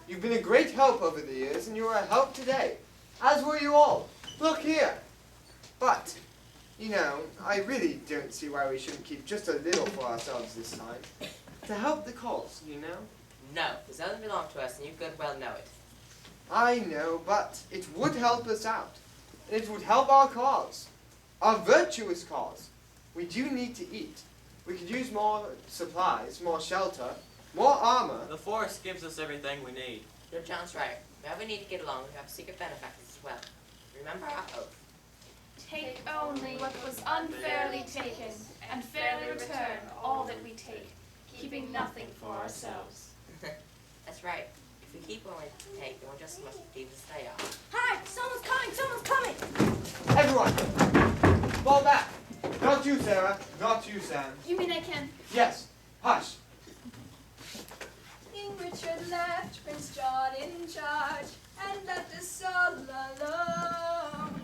You've been a great help over the years, and you are a help today. As were you all. Look here. But, you know, I really don't see why we shouldn't keep just a little for ourselves this time. To help the cause, you know? No, the zones belong to us, and you good well know it. I know, but it would help us out. And it would help our cause. Our virtuous cause. We do need to eat. We could use more supplies, more shelter, more armor. The forest gives us everything we need. Sir John's right. Whenever we need to get along, we have secret benefactors as well. Remember our oath. Take only what was unfairly taken, and fairly return all that we take, keeping nothing for ourselves. That's right. If we keep what we take, then we're just as much thieves as they are. Hi! Someone's coming! Someone's coming! Everyone, fall back. Not you, Sarah. Not you, Sam. You mean I can? Yes. Hush. King Richard left Prince John in charge and left us all alone.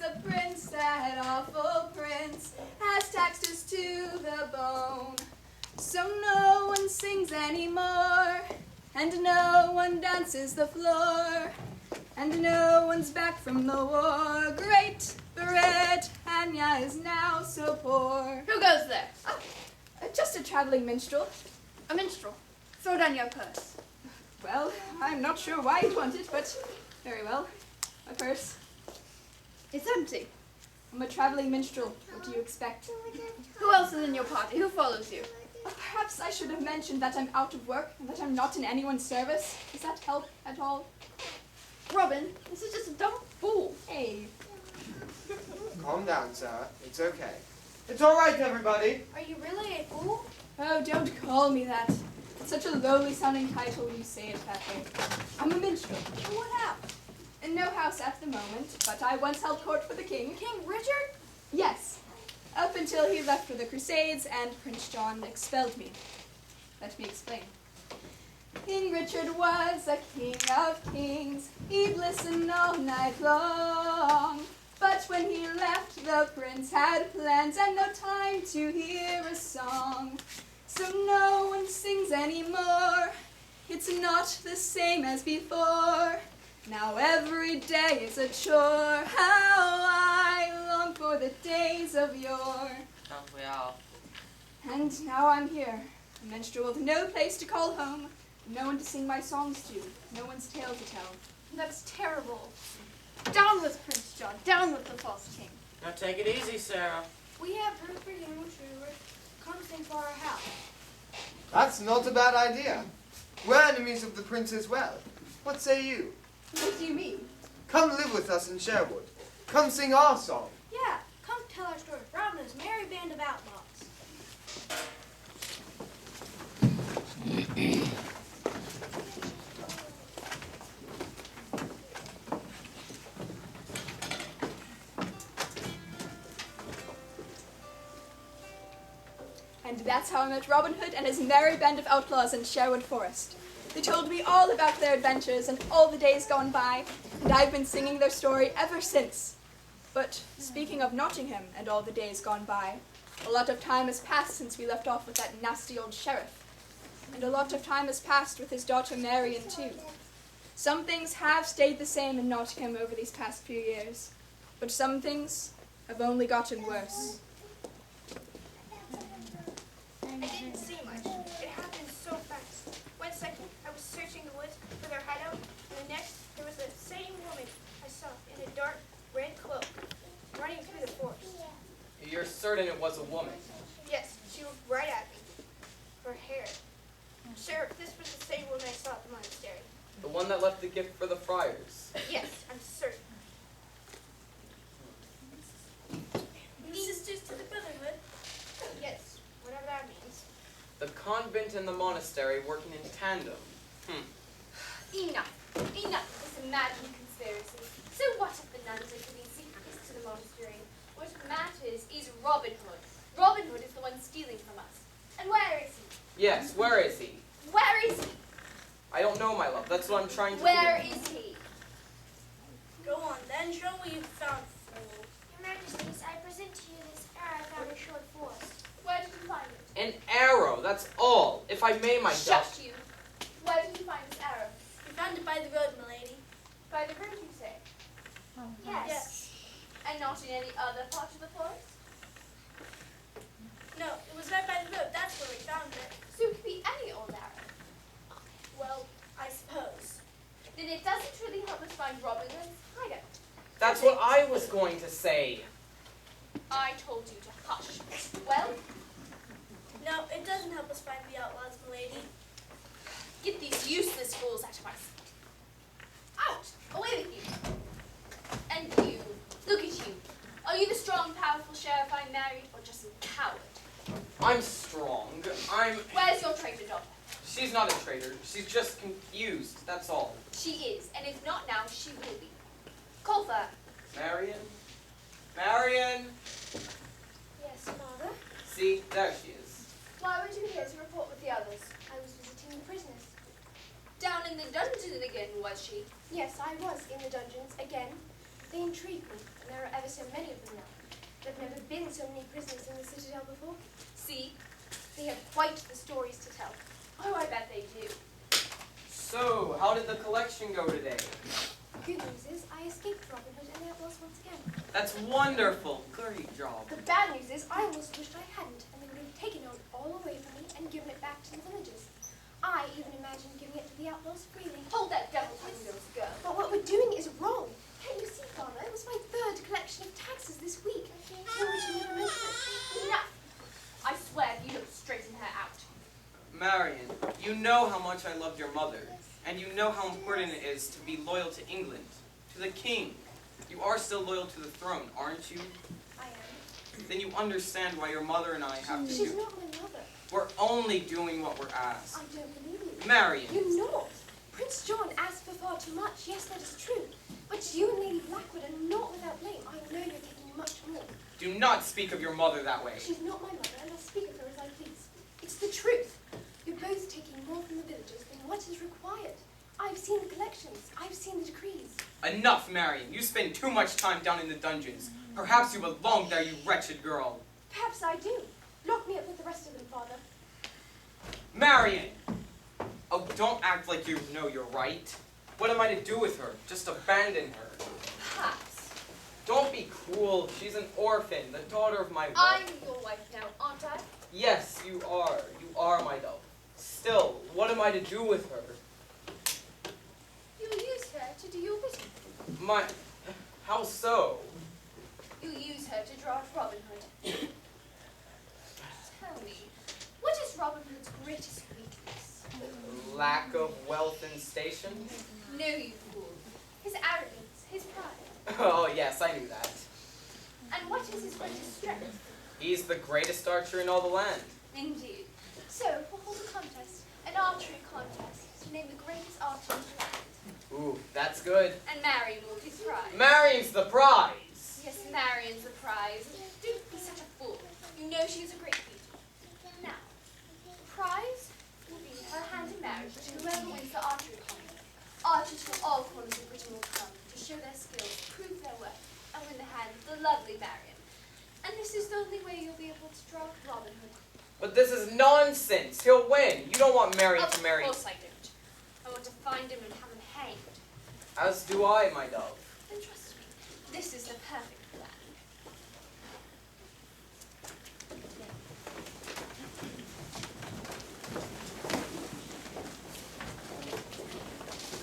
The prince, that awful prince, has taxed us to the bone. So no one sings anymore, and no one dances the floor, and no one's back from the war. Great Britannia is now so poor. Who goes there? Just a traveling minstrel. A minstrel. Throw down your purse. Well, I'm not sure why you'd want it, but very well. My purse. It's empty. I'm a traveling minstrel. What do you expect? Who else is in your party? Who follows you? Perhaps I should have mentioned that I'm out of work and that I'm not in anyone's service. Does that help at all? Robin, this is just a dumb fool. Hey. Calm down, Sarah. It's okay. It's all right, everybody. Are you really a fool? Oh, don't call me that. It's such a lowly sounding title when you say it that way. I'm a minstrel. In what house? In no house at the moment, but I once held court for the king. King Richard? Yes. Up until he left for the Crusades and Prince John expelled me. Let me explain. King Richard was a king of kings. He'd listen all night long. But when he left, the prince had plans and no time to hear a song. So no one sings anymore. It's not the same as before. Now every day is a chore. How I long for the days of yore. Don't we all? And now I'm here, a minstrel with no place to call home, no one to sing my songs to, no one's tale to tell. That's terrible. Down with Prince John. Down with the false king. Now take it easy, Sarah. We have Rupert and Richard come sing for our house. That's not a bad idea. We're enemies of the prince as well. What say you? What do you mean? Come live with us in Sherwood. Come sing our song. Yeah, come tell our story. Robin and his merry band of outlaws. And that's how I met Robin Hood and his merry band of outlaws in Sherwood Forest. They told me all about their adventures and all the days gone by, and I've been singing their story ever since. But speaking of Nottingham and all the days gone by, a lot of time has passed since we left off with that nasty old sheriff. And a lot of time has passed with his daughter Marian too. Some things have stayed the same in Nottingham over these past few years, but some things have only gotten worse. I didn't see much. It happened so fast. 1 second, I was searching the woods for their hideout, and the next, there was the same woman I saw in a dark red cloak running through the forest. You're certain it was a woman? Yes, she looked right at me. Her hair. Sheriff, this was the same woman I saw at the monastery. The one that left the gift for the friars? Yes, I'm certain. Sisters to the Brotherhood? Yes, whatever that means. The convent and the monastery working in tandem. Enough. Enough of this imagined conspiracy. So what if the nuns are giving secrets to the monastery? What matters is Robin Hood. Robin Hood is the one stealing from us. And where is he? Yes, where is he? Where is he? I don't know, my love. That's what I'm trying to Where figure. is he? Go on, then show what you found, fool. Your Majesties, I present to you this arrow I found in Short Forest. Where did you find it? An arrow, that's all. If I may myself. Shut you. Where did you find this arrow? We found it by the road, milady. By the road, you say? Yes. And not in any other part of the forest? No, it was right by the road. That's where we found it. So it could be any old arrow. That's what I was going to say. I told you to hush. Well, No, it doesn't help us find the outlaws, milady. get these useless fools out of my sight. Out! Away with you! And you, look at you. Are you the strong, powerful sheriff I married, or just some coward? I'm strong. Where's your traitor daughter? She's not a traitor. She's just confused, that's all. She is, and if not now, she will be. Call for her. Marion? Marion? Yes, Father? See, there she is. Why were you here to report with the others? I was visiting the prisoners. Down in the dungeon again, was she? Yes, I was in the dungeons again. They intrigued me, and there are ever so many of them now. There have never been so many prisoners in the citadel before. See? They have quite the stories to tell. Oh, I bet they do. So, how did the collection go today? Good news is I escaped Robin Hood and the outlaws once again. That's wonderful. Great job. The bad news is I almost wished I hadn't, and they would have taken it all away from me and given it back to the villagers. I even imagined giving it to the outlaws freely. Hold that devil's windows, girl. But what we're doing is wrong. Can't you see, Father? It was my third collection of taxes this week. No, we should never mention it. Enough! I swear if you don't straighten her out. Marion, you know how much I loved your mother, and you know how important it is to be loyal to England, to the king. You are still loyal to the throne, aren't you? I am. Then you understand why your mother and I have to She's do. not my mother. We're only doing what we're asked. I don't believe you. Marion, You're not. Prince John asked for far too much. Yes, that is true. But you and Lady Blackwood are not without blame. I know you're taking much more. do not speak of your mother that way. She's not my mother, and I'll speak of her as I please. It's the truth. You're both taking more from the villagers than what is required. I've seen the collections. I've seen the decrees. Enough, Marion. You spend too much time down in the dungeons. Perhaps you belong there, you wretched girl. Perhaps I do. Lock me up with the rest of them, Father. Marion! Oh, don't act like you know you're right. What am I to do with her? Just abandon her. Perhaps. Don't be cruel. She's an orphan, the daughter of my wife. I'm your wife now, aren't I? Yes, you are. You are my dove. Still, what am I to do with her? You'll use her to do your bidding. My... How so? You'll use her to draw out Robin Hood. Tell me, what is Robin Hood's greatest weakness? Lack of wealth and station? No, you fool. His arrogance, his pride. Oh, yes, I knew that. And what is his greatest strength? He's the greatest archer in all the land. Indeed. So, we'll hold a contest, an archery contest, to name the greatest archer in the land. Ooh, that's good. And Marion will be the prize. Marion's the prize! Yes, Marion's the prize. Don't be such a fool. You know she is a great beauty. Now, the prize will be her hand in marriage to whoever wins the archery contest. Archers from all corners of Britain will come to show their skills, prove their worth, and win the hand of the lovely Marion. And this is the only way you'll be able to draw Robin Hood. But this is nonsense. He'll win. You don't want Marion to marry... Of course I don't. I want to find him and have him hanged. As do I, my dove. Then trust me, this is the perfect plan.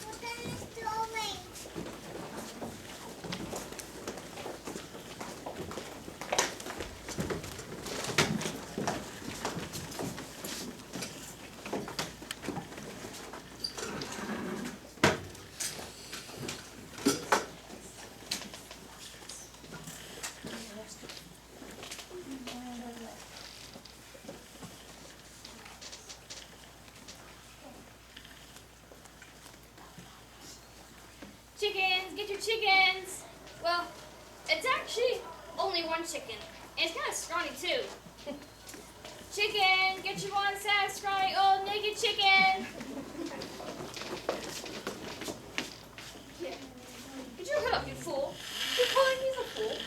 But then it's too late. Chickens, get your chickens. Well, it's actually only one chicken. And it's kind of scrawny too. Chicken, get your one sad, scrawny, old, naked chicken. Here. Could you hurry up, you fool? You're calling me the fool?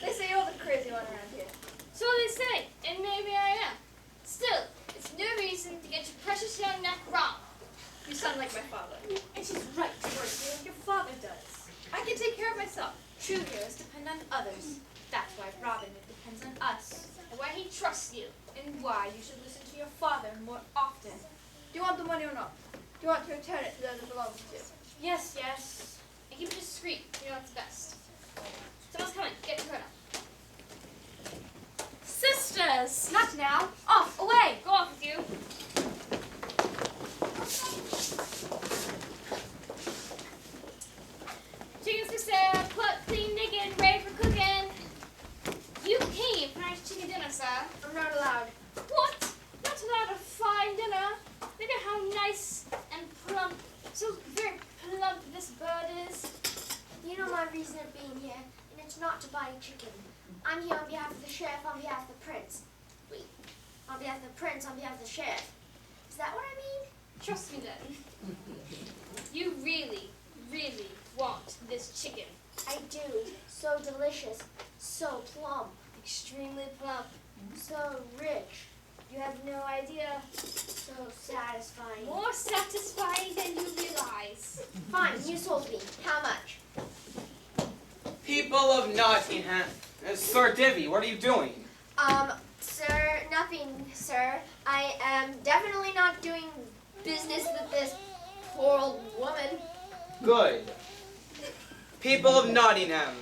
They say you're the crazy one around here. So they say, and maybe I am. Still, it's no reason to get your precious young neck wrong. You sound like my father. And she's right to work you like your father does. I can take care of myself. True heroes depend on others. That's why Robin Hood depends on us. And why he trusts you. And why you should listen to your father more often. Do you want the money or not? Do you want to return it to those it belongs to? Yes, yes. And keep it discreet. You know what's best. Someone's coming. Get your coat up. Sisters! Not now. Off. Away. Go off with you. Chickens for sale. Plucked, clean, naked, ready for cooking. You came for nice chicken dinner, sir. I'm not allowed. What? Not allowed a fine dinner? Look at how nice and plump, so very plump this bird is. You know my reason of being here, and it's not to buy chicken. I'm here on behalf of the sheriff, on behalf of the prince. Wait, on behalf of the prince, on behalf of the sheriff. Is that what I mean? Trust me then. You really, really want this chicken. I do. So delicious, so plump, Extremely plump. so rich. You have no idea. So satisfying. More satisfying than you realize. Fine, you sold me. How much? People of Nottingham. Sir Divvy, what are you doing? Sir, nothing, sir. I am definitely not doing business with this poor old woman. Good. People of Nottingham,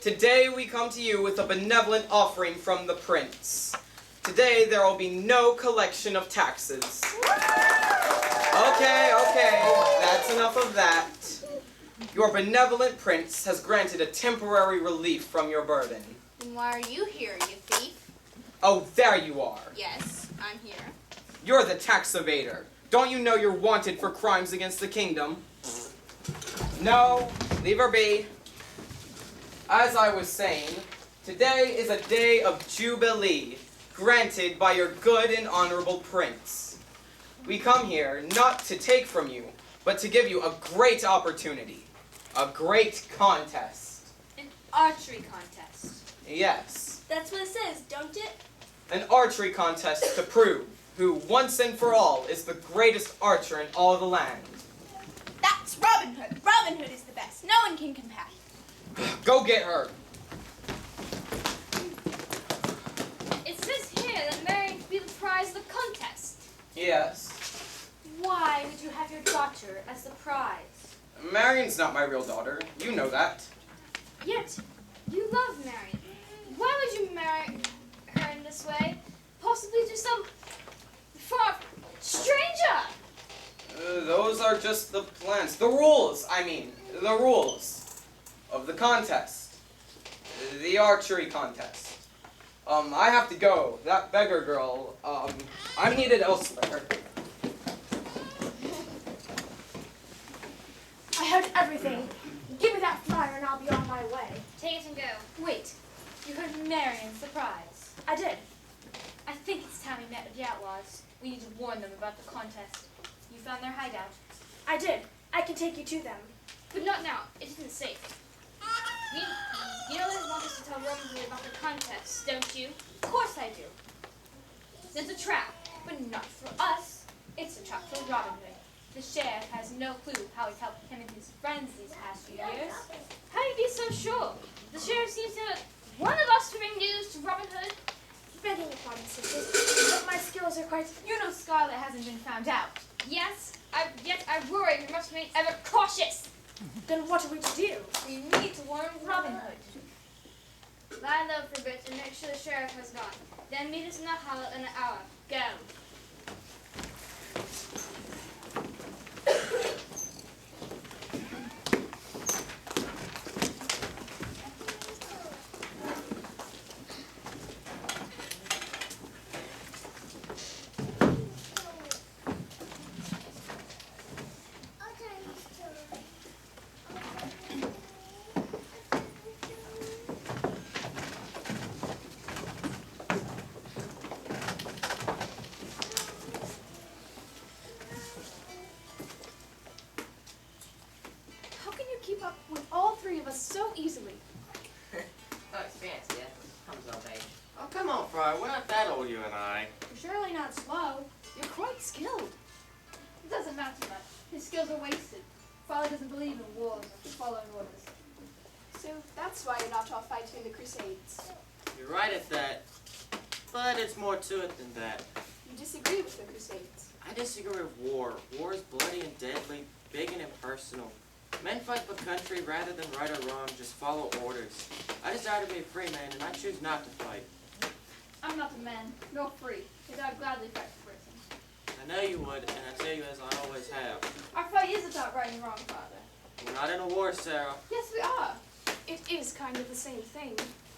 today we come to you with a benevolent offering from the prince. Today there will be no collection of taxes. Okay, that's enough of that. Your benevolent prince has granted a temporary relief from your burden. Then why are you here, you thief? Oh, there you are. Yes, I'm here. You're the tax evader. Don't you know you're wanted for crimes against the kingdom? No, leave her be. As I was saying, today is a day of jubilee, granted by your good and honorable prince. We come here not to take from you, but to give you a great opportunity. A great contest. An archery contest. Yes, That's what it says, don't it? an archery contest to prove who, once and for all, is the greatest archer in all the land. That's Robin Hood. Robin Hood is the best. No one can compare. Go get her. It says here that Marion could be the prize of the contest. Yes. Why would you have your daughter as the prize? Marion's not my real daughter. You know that. Yet, you love Marion. Why would you marry her in this way? Possibly to some far stranger? Those are just the plans. The rules, the rules of the contest. The archery contest. I have to go. That beggar girl, I'm needed elsewhere. I heard everything. Give me that flyer and I'll be on my way. Take it and go. Wait, you heard Marion's surprise. I did. I think it's time we met with the outlaws. We need to warn them about the contest. You found their hideout. I did. I can take you to them. But not now. It isn't safe. You know they want us to tell Robin Hood about the contest, don't you? Of course I do. It's a trap. But not for us. It's a trap for Robin Hood. The sheriff has no clue how he's helped him and his friends these past few years. How can you be so sure? The sheriff seems to want us to bring news to Robin Hood. Begging your pardon, sisters, but my skills are quite... You know Scarlet hasn't been found out. Yes, yet I worry we must remain ever cautious. Then what are we to do? We need to warn Robin Hood. Lie low for a bit and make sure the sheriff has gone. Then meet us in the hollow in an hour. Go. How can you keep up with all three of us so easily? Oh, it's fancy, yeah. Comes of age. Oh, come on, Friar. We're not that old, you and I. You're surely not slow. You're quite skilled. It doesn't matter much. His skills are wasted. Father doesn't believe in wars or following orders. So that's why you're not off fighting in the Crusades. You're right at that. But it's more to it than that. You disagree with the Crusades. I disagree with war. War is bloody and deadly, big and impersonal. Men fight for country rather than right or wrong, just follow orders. I desire to be a free man, and I choose not to fight. I'm not a man, nor free, yet I'd gladly fight for Britain. I know you would, and I tell you as I always have. Our fight is about right and wrong, Father. We're not in a war, Sarah. Yes, we are. It is kind of the same thing.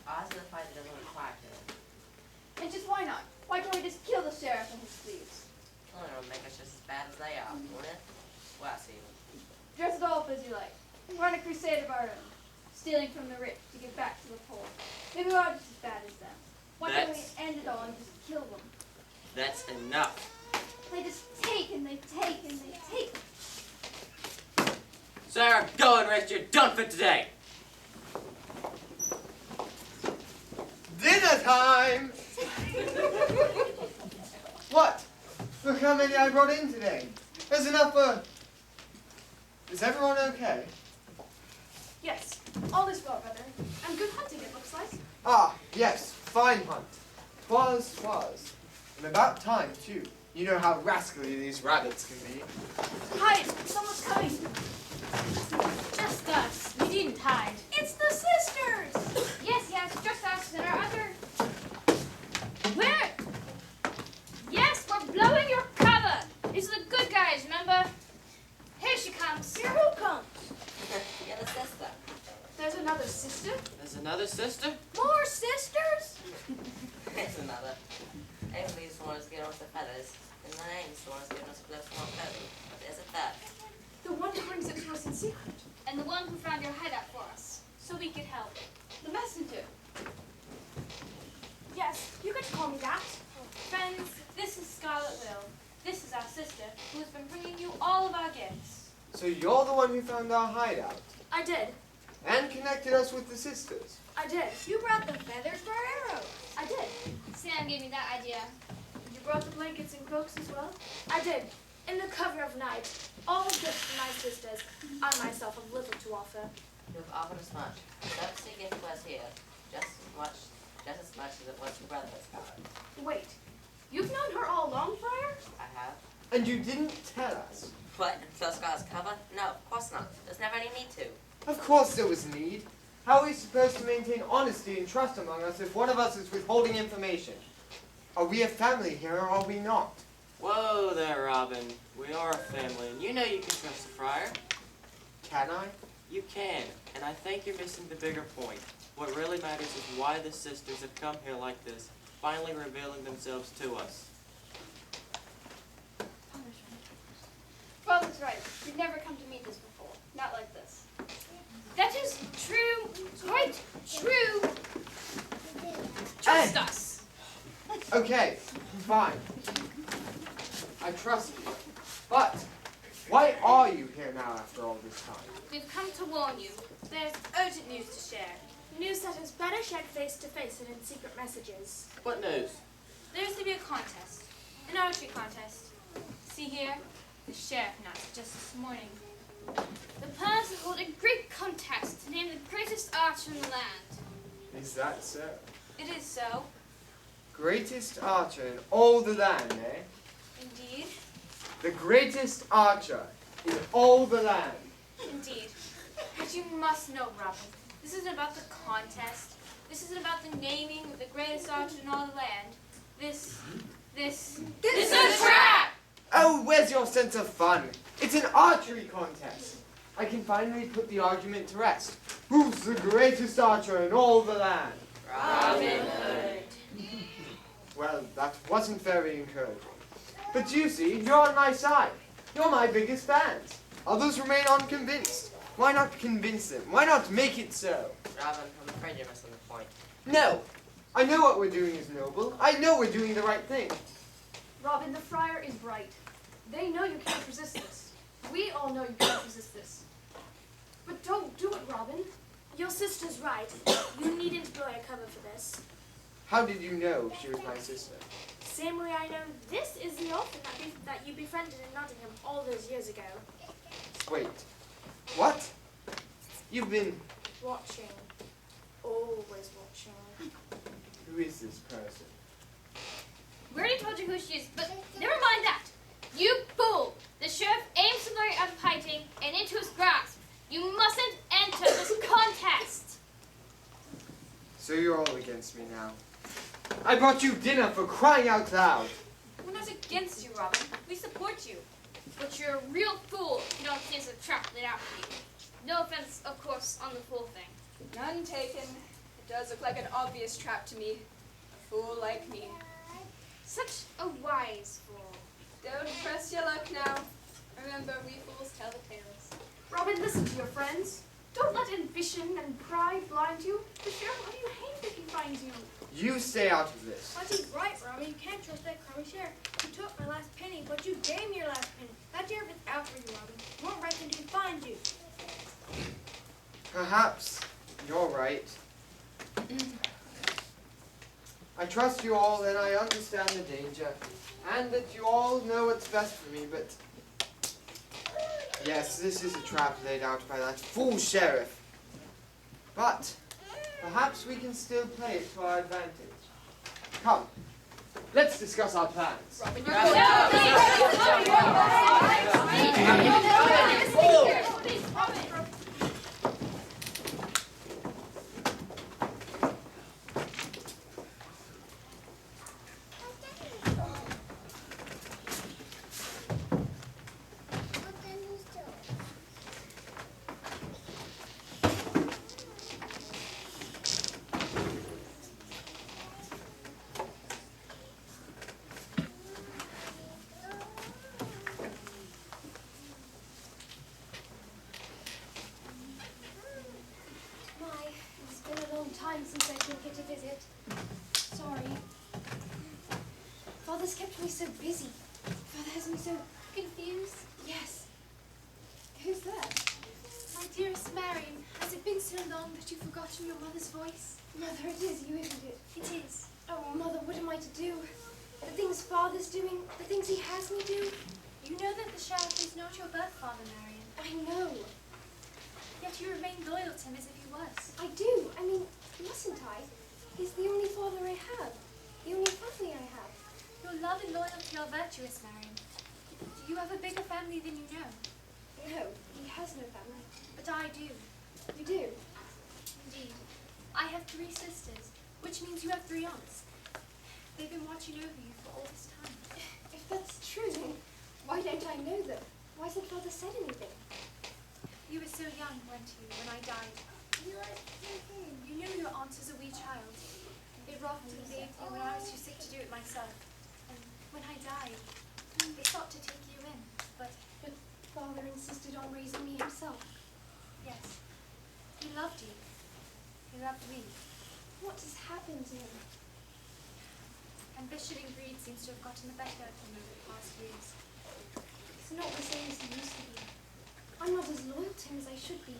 Ours is a fight that doesn't require killing. And just why not? Why can't we just kill the sheriff and his thieves? Killing will make us just as bad as they are, won't it? Well, I see. Dress it all up as you like. We're on a crusade of our own, stealing from the rich to give back to the poor. Maybe we're all just as bad as them. Why can't we end it all and just kill them? That's enough. They just take and they take and they take. Sarah, go and rest. You're done for today. Dinner time! What? Look how many I brought in today. There's enough for... Is everyone okay? Yes, all is well, brother. And good hunting, it looks like. Ah, yes, fine hunt. 'Twas. And about time, too. You know how rascally these rabbits can be. Hide! Someone's coming! Just us. We didn't hide. It's the sisters! Yes, just us and our other... Where? Yes, we're blowing your cover. These are the good guys, remember? Here she comes. Here who comes? Yeah, the sister. There's another sister? There's another sister? More sisters? It's another. Emily's the one who's giving us the feathers, and Elaine's the one who's giving us the blood from our feathers. But there's a third. The one who brings it to us in secret. And the one who found your hideout for us, so we could help. The messenger. Yes, you could call me that. Friends, this is Scarlet Will. This is our sister, who has been bringing you all of our gifts. So you're the one who found our hideout I did. and connected us with the sisters. I did. You brought the feathers for our arrows. I did. Sam gave me that idea. You brought the blankets and cloaks as well? I did. In the cover of night. All gifts for my sisters. I myself have little to offer. You've offered us much. Leprosy gift was here, just as much as it was the brother's card. Wait. You've known her all along, Friar? I have. And you didn't tell us. What? Until Scar's cover? No, of course not. There's never any need to. Of course there was need. How are we supposed to maintain honesty and trust among us if one of us is withholding information? Are we a family here or are we not? Whoa there, Robin. We are a family, and you know you can trust the friar. Can I? You can, and I think you're missing the bigger point. What really matters is why the sisters have come here like this, finally revealing themselves to us. Father's right. You've never come to meet us before. Not like this. That is true. Quite true. Trust us. Okay, fine. I trust you. But why are you here now after all this time? We've come to warn you. There's urgent news to share. News that is better shared face to face than in secret messages. What news? There's to be a contest. An archery contest. See here? The sheriff announced just this morning. The plan is to hold a great contest to name the greatest archer in the land. Is that so? It is so. Greatest archer in all the land, eh? Indeed. The greatest archer in all the land. Indeed. But you must know, Robin, this isn't about the contest. This isn't about the naming of the greatest archer in all the land. This is a trap! Oh, where's your sense of fun? It's an archery contest. I can finally put the argument to rest. Who's the greatest archer in all the land? Robin Hood. Well, that wasn't very encouraging. But you see, you're on my side. You're my biggest fans. Others remain unconvinced. Why not convince them? Why not make it so? Robin, I'm afraid you're missing the point. No. I know what we're doing is noble. I know we're doing the right thing. Robin, the friar is right. They know you can't resist this. We all know you can't resist this. But don't do it, Robin. Your sister's right. You needn't blow a cover for this. How did you know she was my sister? Same way I know this is the orphan that you befriended in Nottingham all those years ago. Wait. What? You've been... Watching. Always watching. Who is this person? We already told you who she is, but never mind that. You fool! The sheriff aims to lure you out of hiding and into his grasp. You mustn't enter this contest. So you're all against me now. I brought you dinner for crying out loud. We're not against you, Robin. We support you. But you're a real fool if you don't see it's a trap laid out for you. No offense, of course, on the fool thing. None taken. It does look like an obvious trap to me. A fool like me. Such a wise fool. Don't press your luck now. Remember, we fools tell the tales. Robin, listen to your friends. Don't let ambition and pride blind you. The sheriff will you hate if he finds you. You stay out of this. But he's right, Robin. You can't trust that crummy sheriff. You took my last penny, but you gave me your last penny. That sheriff is out for you, Robin. You won't reckon he'd find you. Perhaps you're right. I trust you all and I understand the danger. And that you all know what's best for me, but... Yes, this is a trap laid out by that fool sheriff. But perhaps we can still play it to our advantage. Come, let's discuss our plans. Since I didn't get to visit. Sorry. Father's kept me so busy. Father has me so confused. Yes. Who's that? My dearest Marion, has it been so long that you've forgotten your mother's voice? Mother, it is you, isn't it? It is. Oh, Mother, what am I to do? The things Father's doing, the things he has me do. You know that the sheriff is not your birth father, Marion. I know. Yet you remain loyal to him as if he was. I do. I mean, mustn't I? He's the only father I have. The only family I have. Your love and loyalty are virtuous, Marion. Do you have a bigger family than you know? No, he has no family. But I do. You do? Indeed. I have 3 sisters, which means you have 3 aunts. They've been watching over you for all this time. If that's true, then why don't I know them? Why hasn't Father said anything? You were so young, weren't you, when I died? You knew your aunt as a wee child. They rocked and bathed you when I was too sick to do it myself. And when I died, they sought to take you in, but Father insisted on raising me himself. yes, he loved you. He loved me. What has happened to him? Ambition and greed seems to have gotten the better of him over the past years. He's not the same as he used to be. I'm not as loyal to him as I should be.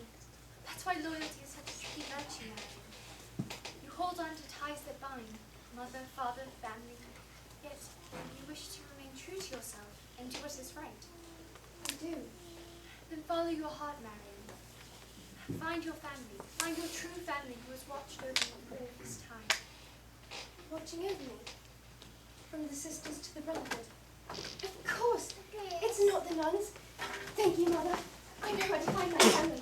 That's why loyalty is such a tricky virtue, Marion. You hold on to ties that bind, mother, father, family, yet you wish to remain true to yourself and do what is right. I do. Then follow your heart, Marion. Find your family. Find your true family who has watched over you all this time. Watching over me. From the sisters to the brotherhood. Of course. It's not the nuns. Thank you, Mother. I know where to find my family.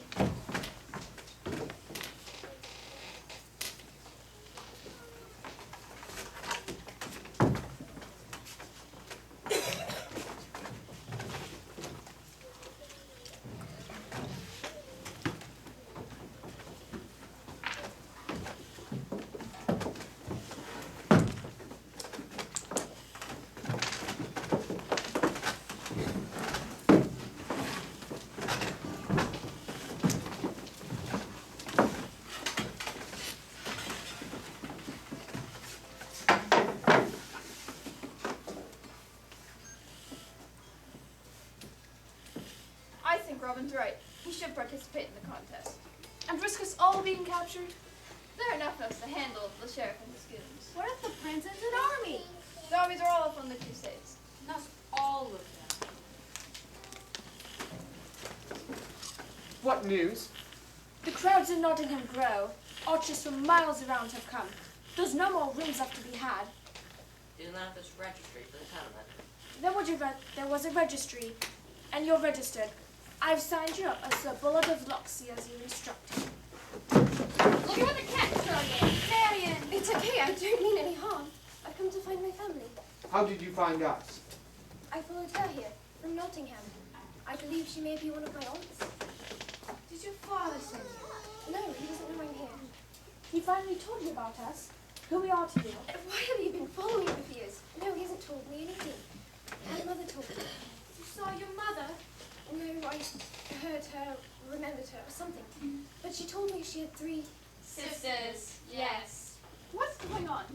I think Robin's right. He should participate in the contest. And risk us all being captured? There are enough of us to handle the sheriff and his goons. What if the prince is an army? The armies are all up on the Crusades. Not all of them. What news? The crowds in Nottingham grow. Archers from miles around have come. There's no more rooms left to be had. Isn't that this registry for the tournament? There was a registry, and you're registered. I've signed you up as Sir Bullard of Loxley as you instructed. Look at what the cat's throwing in. Marion! It's okay, I don't mean any harm. I've come to find my family. How did you find us? I followed her here, from Nottingham. I believe she may be one of my aunts. Did your father send you? No, he doesn't know I'm here. He finally told you about us, who we are to you. Why have you been following me for years? No, he hasn't told me anything. My mother told me. You saw your mother? No, I heard her, remembered her, or something. But she told me she had 3 Sisters, yes. What's going on?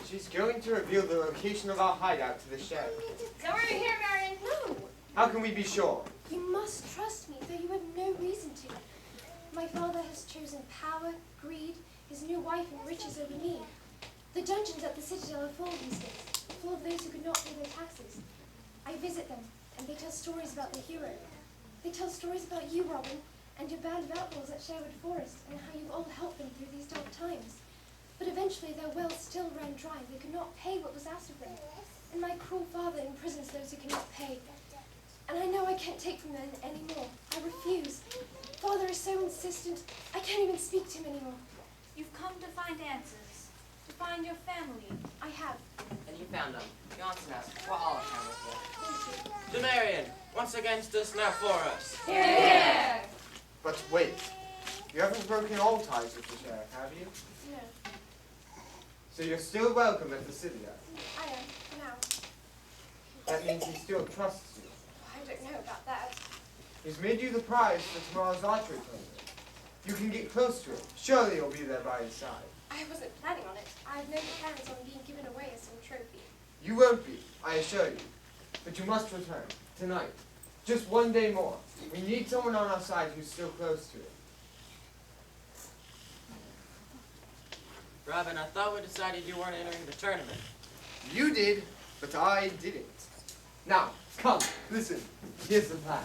She's going to reveal the location of our hideout to the sheriff. Is that why you're here, Marion? No! How can we be sure? You must trust me, though you have no reason to. My father has chosen power, greed, his new wife, and riches over me. The dungeons at the Citadel are full these days, full of those who could not pay their taxes. I visit them, and they tell stories about the hero. They tell stories about you, Robin, and your band of outlaws at Sherwood Forest, and how you've all helped them through these dark times. But eventually their wells still ran dry. They could not pay what was asked of them. And my cruel father imprisons those who cannot pay. And I know I can't take from them anymore. I refuse. Father is so insistent, I can't even speak to him anymore. You've come to find answers. To find your family. I have. And you found them. Johnson asked for all our families here. To Marion, once against us, now for us. Yeah. But wait, you haven't broken all ties with the sheriff, have you? No, So you're still welcome at the Citadel. I am, now. That means he still trusts you. I don't know about that. He's made you the prize for tomorrow's archery tournament. You can get close to him. Surely he'll be there by his side. I wasn't planning on it. I have no plans on being given away as some trophy. You won't be, I assure you. But you must return, tonight. Just one day more. We need someone on our side who's still close to it. Robin, I thought we decided you weren't entering the tournament. You did, but I didn't. Now, come, listen. Here's the plan.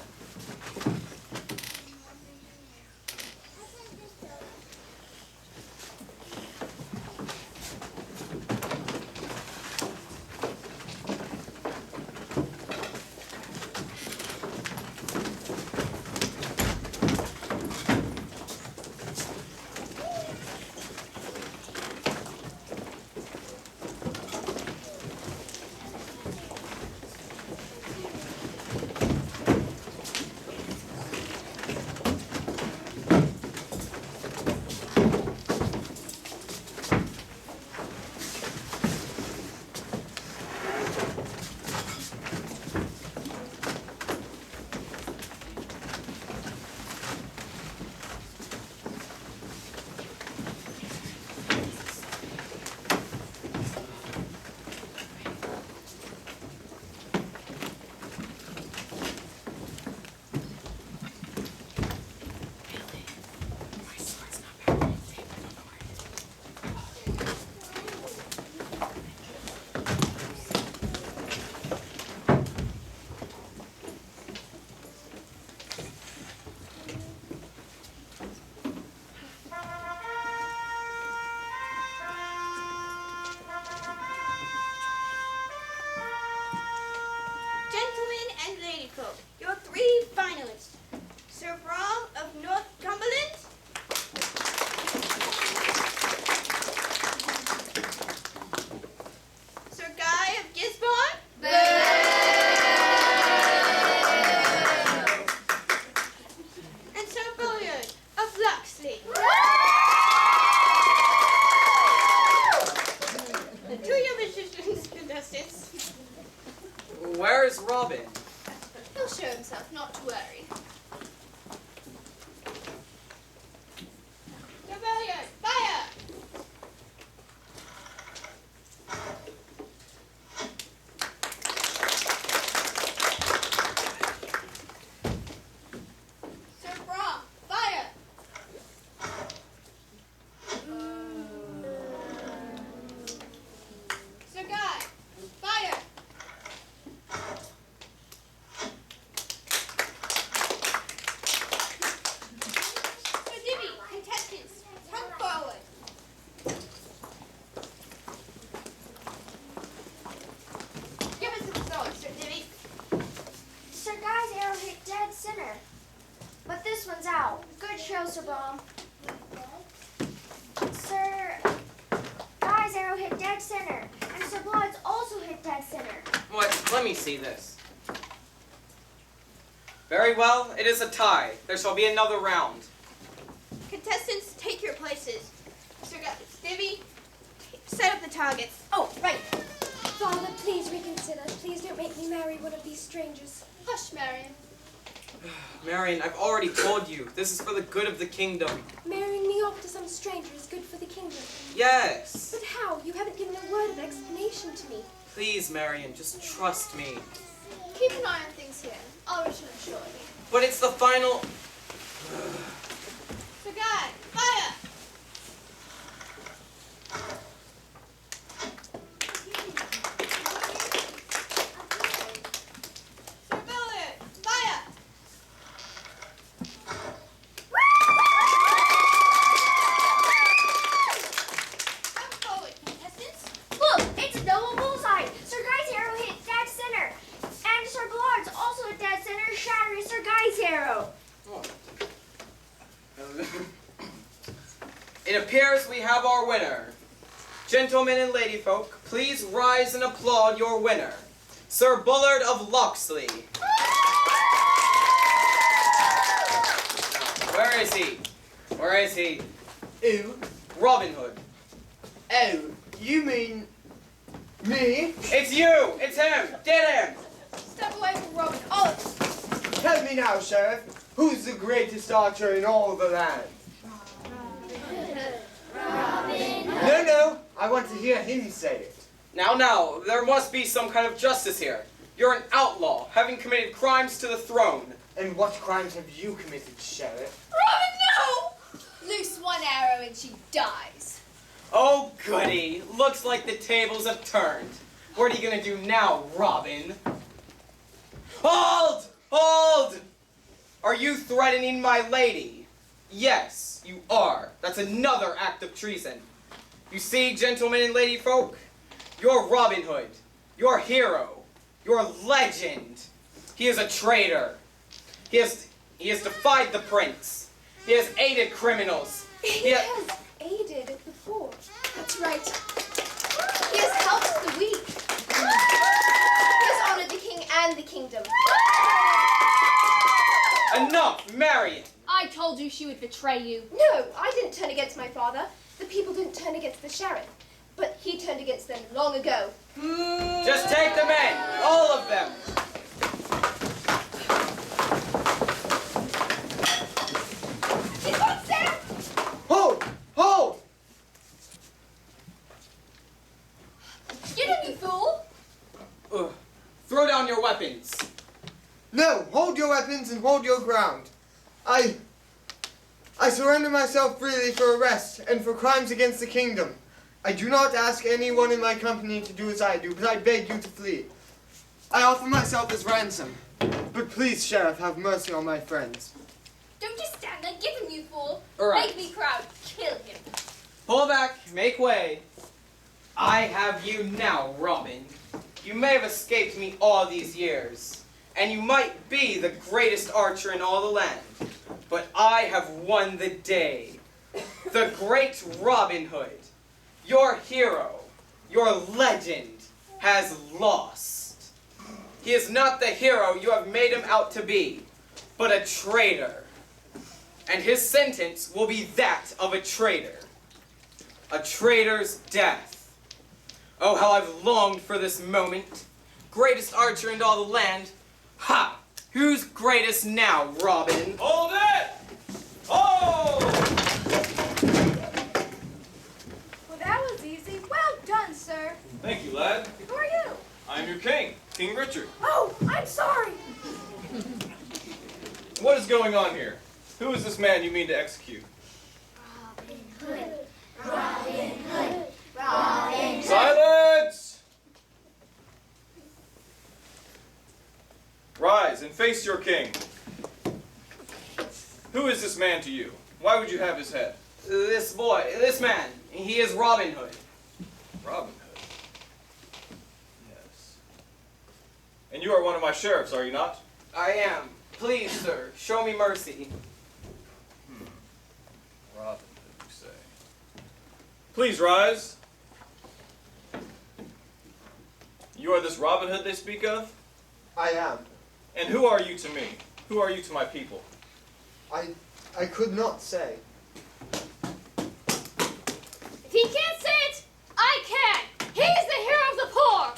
but this one's out. Good show, Sir Brom. Sir Guy's arrow hit dead center, and Sir Blood's also hit dead center. What? Let me see this. Very well, it is a tie. There shall be another round. Contestants, take your places. Sir Divvy, set up the targets. Oh, right. Father, please reconsider. Please don't make me marry one of these strangers. Hush, Marion. Marion, I've already told you. This is for the good of the kingdom. Marrying me off to some stranger is good for the kingdom. Yes. But how? You haven't given a word of explanation to me. Please, Marion, just trust me. Keep an eye on things here. I'll return shortly. But it's the final... Sir Guy, fire! Sir Billard, fire! Come forward, contestants. Look, it's a double bullseye. Sir Guy's arrow hit dead center, and Sir Blood's also hit dead center, shattering Sir Guy's arrow. It appears we have our winner. Gentlemen and ladyfolk, please rise and applaud your winner, Sir Bullard of Locksley. Where is he? Where is he? Who? Robin Hood. Oh, you mean me? It's you! It's him! Get him! Step away from Robin. All of you. Tell me now, Sheriff, who's the greatest archer in all the land? No, I want to hear him say it. Now, there must be some kind of justice here. You're an outlaw, having committed crimes to the throne. And what crimes have you committed, Sheriff? Robin, no! Loose one arrow and she dies. Oh, goody. Looks like the tables have turned. What are you gonna do now, Robin? Hold! Hold! Are you threatening my lady? Yes, you are. That's another act of treason. You see, gentlemen and lady folk, your Robin Hood, your hero, your legend, he is a traitor. He has defied the prince. He has aided criminals. He has aided the poor. That's right. He has helped the weak. He has honored the king and the kingdom. Enough, Marion! I told you she would betray you. No, I didn't turn against my father. The people didn't turn against the sheriff. But he turned against them long ago. Just take the men, all of them. He's got Sam! Hold! Hold! Get him, you fool! Throw down your weapons. No, hold your weapons and hold your ground. I surrender myself freely for arrest and for crimes against the kingdom. I do not ask anyone in my company to do as I do, but I beg you to flee. I offer myself as ransom. But please, Sheriff, have mercy on my friends. Don't just stand there. Give him, you fool. All right. Make me proud. Kill him. Pull back, make way. I have you now, Robin. You may have escaped me all these years, and you might be the greatest archer in all the land, but I have won the day. The great Robin Hood, your hero, your legend, has lost. He is not the hero you have made him out to be, but a traitor. And his sentence will be that of a traitor. A traitor's death. Oh, how I've longed for this moment. Greatest archer in all the land. Ha! Who's greatest now, Robin? Hold it! Oh! Well, that was easy. Well done, sir. Thank you, lad. Who are you? I'm your king, King Richard. Oh, I'm sorry. What is going on here? Who is this man you mean to execute? Robin Hood. Robin Hood. Silence! Rise and face your king. Who is this man to you? Why would you have his head? This man, he is Robin Hood. Robin Hood? Yes. And you are one of my sheriffs, are you not? I am. Please, sir, show me mercy. Robin Hood, you say? Please rise. You are this Robin Hood they speak of? I am. And who are you to me? Who are you to my people? I could not say. If he can't say it, I can. He's the hero of the poor.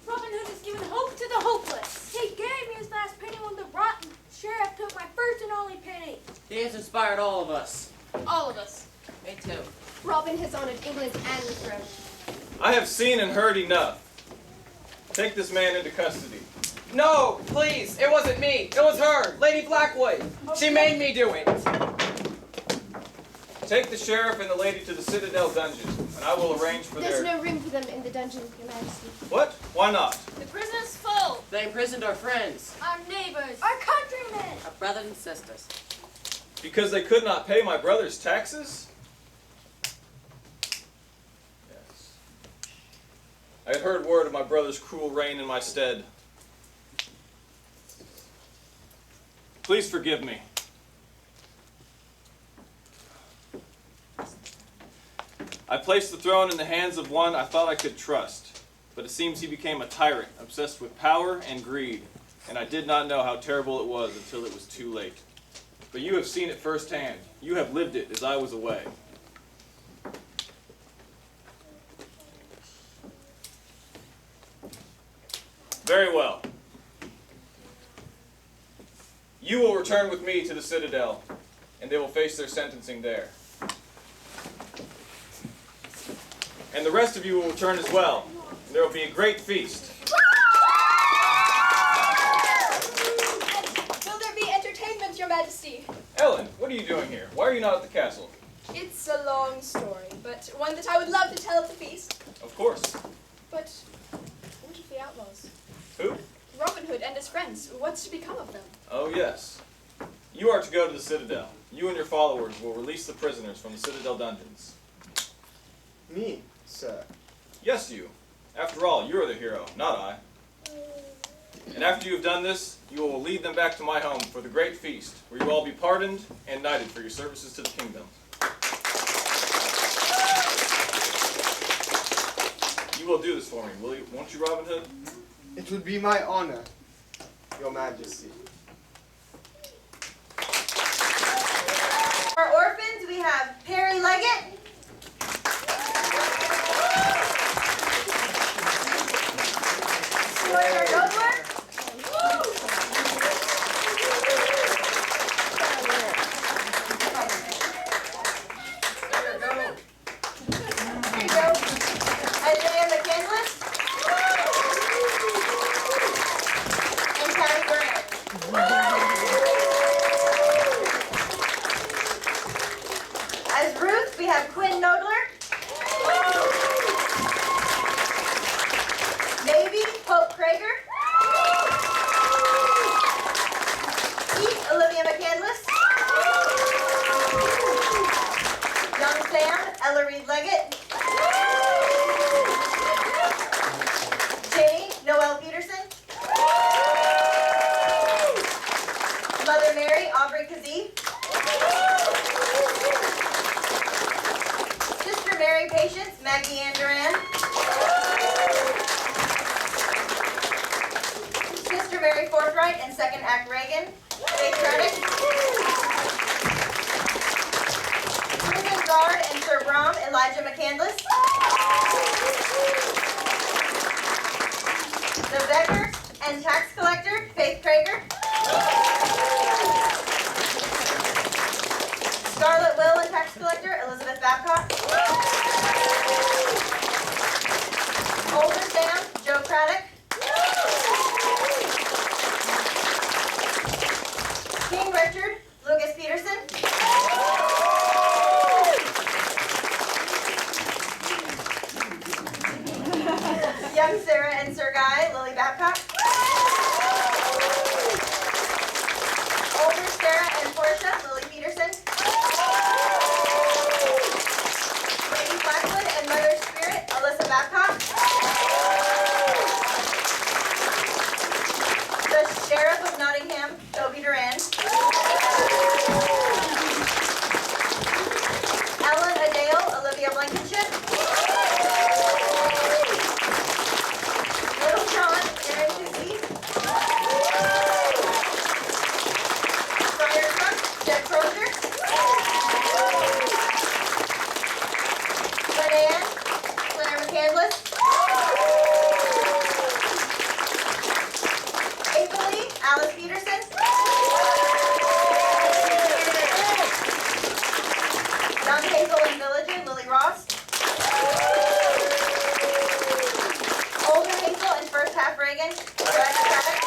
Robin Hood has given hope to the hopeless. He gave me his last penny when the rotten sheriff took my first and only penny. He has inspired all of us. All of us. Me too. Robin has honored England's annual throne. I have seen and heard enough. Take this man into custody. No, please, it wasn't me. It was her, Lady Blackwood. She made me do it. Take the sheriff and the lady to the Citadel dungeon, and I will arrange for There's their... no room for them in the dungeon, Your Majesty. What? Why not? The prison's full. They imprisoned our friends, Our neighbors. Our countrymen. our brothers and sisters. Because they could not pay my brother's taxes? Yes. I had heard word of my brother's cruel reign in my stead. Please forgive me. I placed the throne in the hands of one I thought I could trust, but it seems he became a tyrant, obsessed with power and greed, and I did not know how terrible it was until it was too late. But you have seen it firsthand. You have lived it as I was away. Very well. You will return with me to the Citadel, and they will face their sentencing there. And the rest of you will return as well. And there will be a great feast. Will there be entertainment, Your Majesty? Ellen, what are you doing here? Why are you not at the castle? It's a long story, but one that I would love to tell at the feast. Of course. But what of the outlaws? Who? Robin Hood and his friends. What's to become of them? Oh, yes. You are to go to the Citadel. You and your followers will release the prisoners from the Citadel dungeons. Me, sir. Yes, you. After all, you are the hero, not I. And after you have done this, you will lead them back to my home for the great feast, where you will all be pardoned and knighted for your services to the kingdom. You will do this for me, won't you, Robin Hood? It would be my honor, Your Majesty. For orphans, we have Perry Leggett. Sawyer Nobler. There you go. Isaiah McKinless. And Patty Grant. As Ruth, we have Quinn Nodler. Navy, Hope Krager. Pete, Olivia McCandless. Young Sam, Ella Reed Leggett. Jane, Noelle Peterson. Mother Mary, Aubrey Kazee. Sister Mary Patience, Maggie Ann Duran. Sister Mary Forthright and Second Act Reagan. Faith Reddick. Susan Guard and Sir Brom, Elijah McCandless. The Becker and Tax Collector, Faith Krager. Scarlet Will and Tax Collector, Elizabeth Babcock. Older Sam, Joe Craddock. King Richard, Lucas Peterson. Young Sarah and Sir Guy, Lily Babcock. Older Sarah and Portia, Lily Peterson. Lady Blackwood and Mother Spirit, Alyssa Babcock. The Sheriff of Nottingham, Toby Duran. Jeff Crozier. Lynn McCandless. April Lee, Alice Peterson. Young Hazel and Villager, Lily Ross. Older Hazel and first half Reagan, Brad Paddock.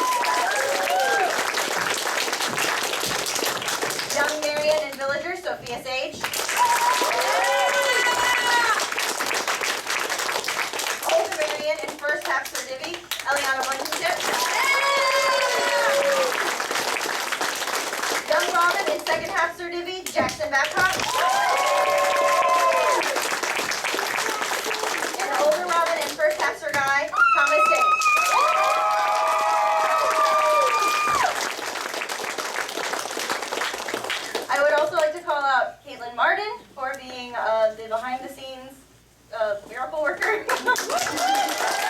Young Marion and Villager, Sophia Sage. Older Marion and first half Sir Divvy, Eliana Blankenship. Young Robin and second half Sir Divvy, Jackson Babcock.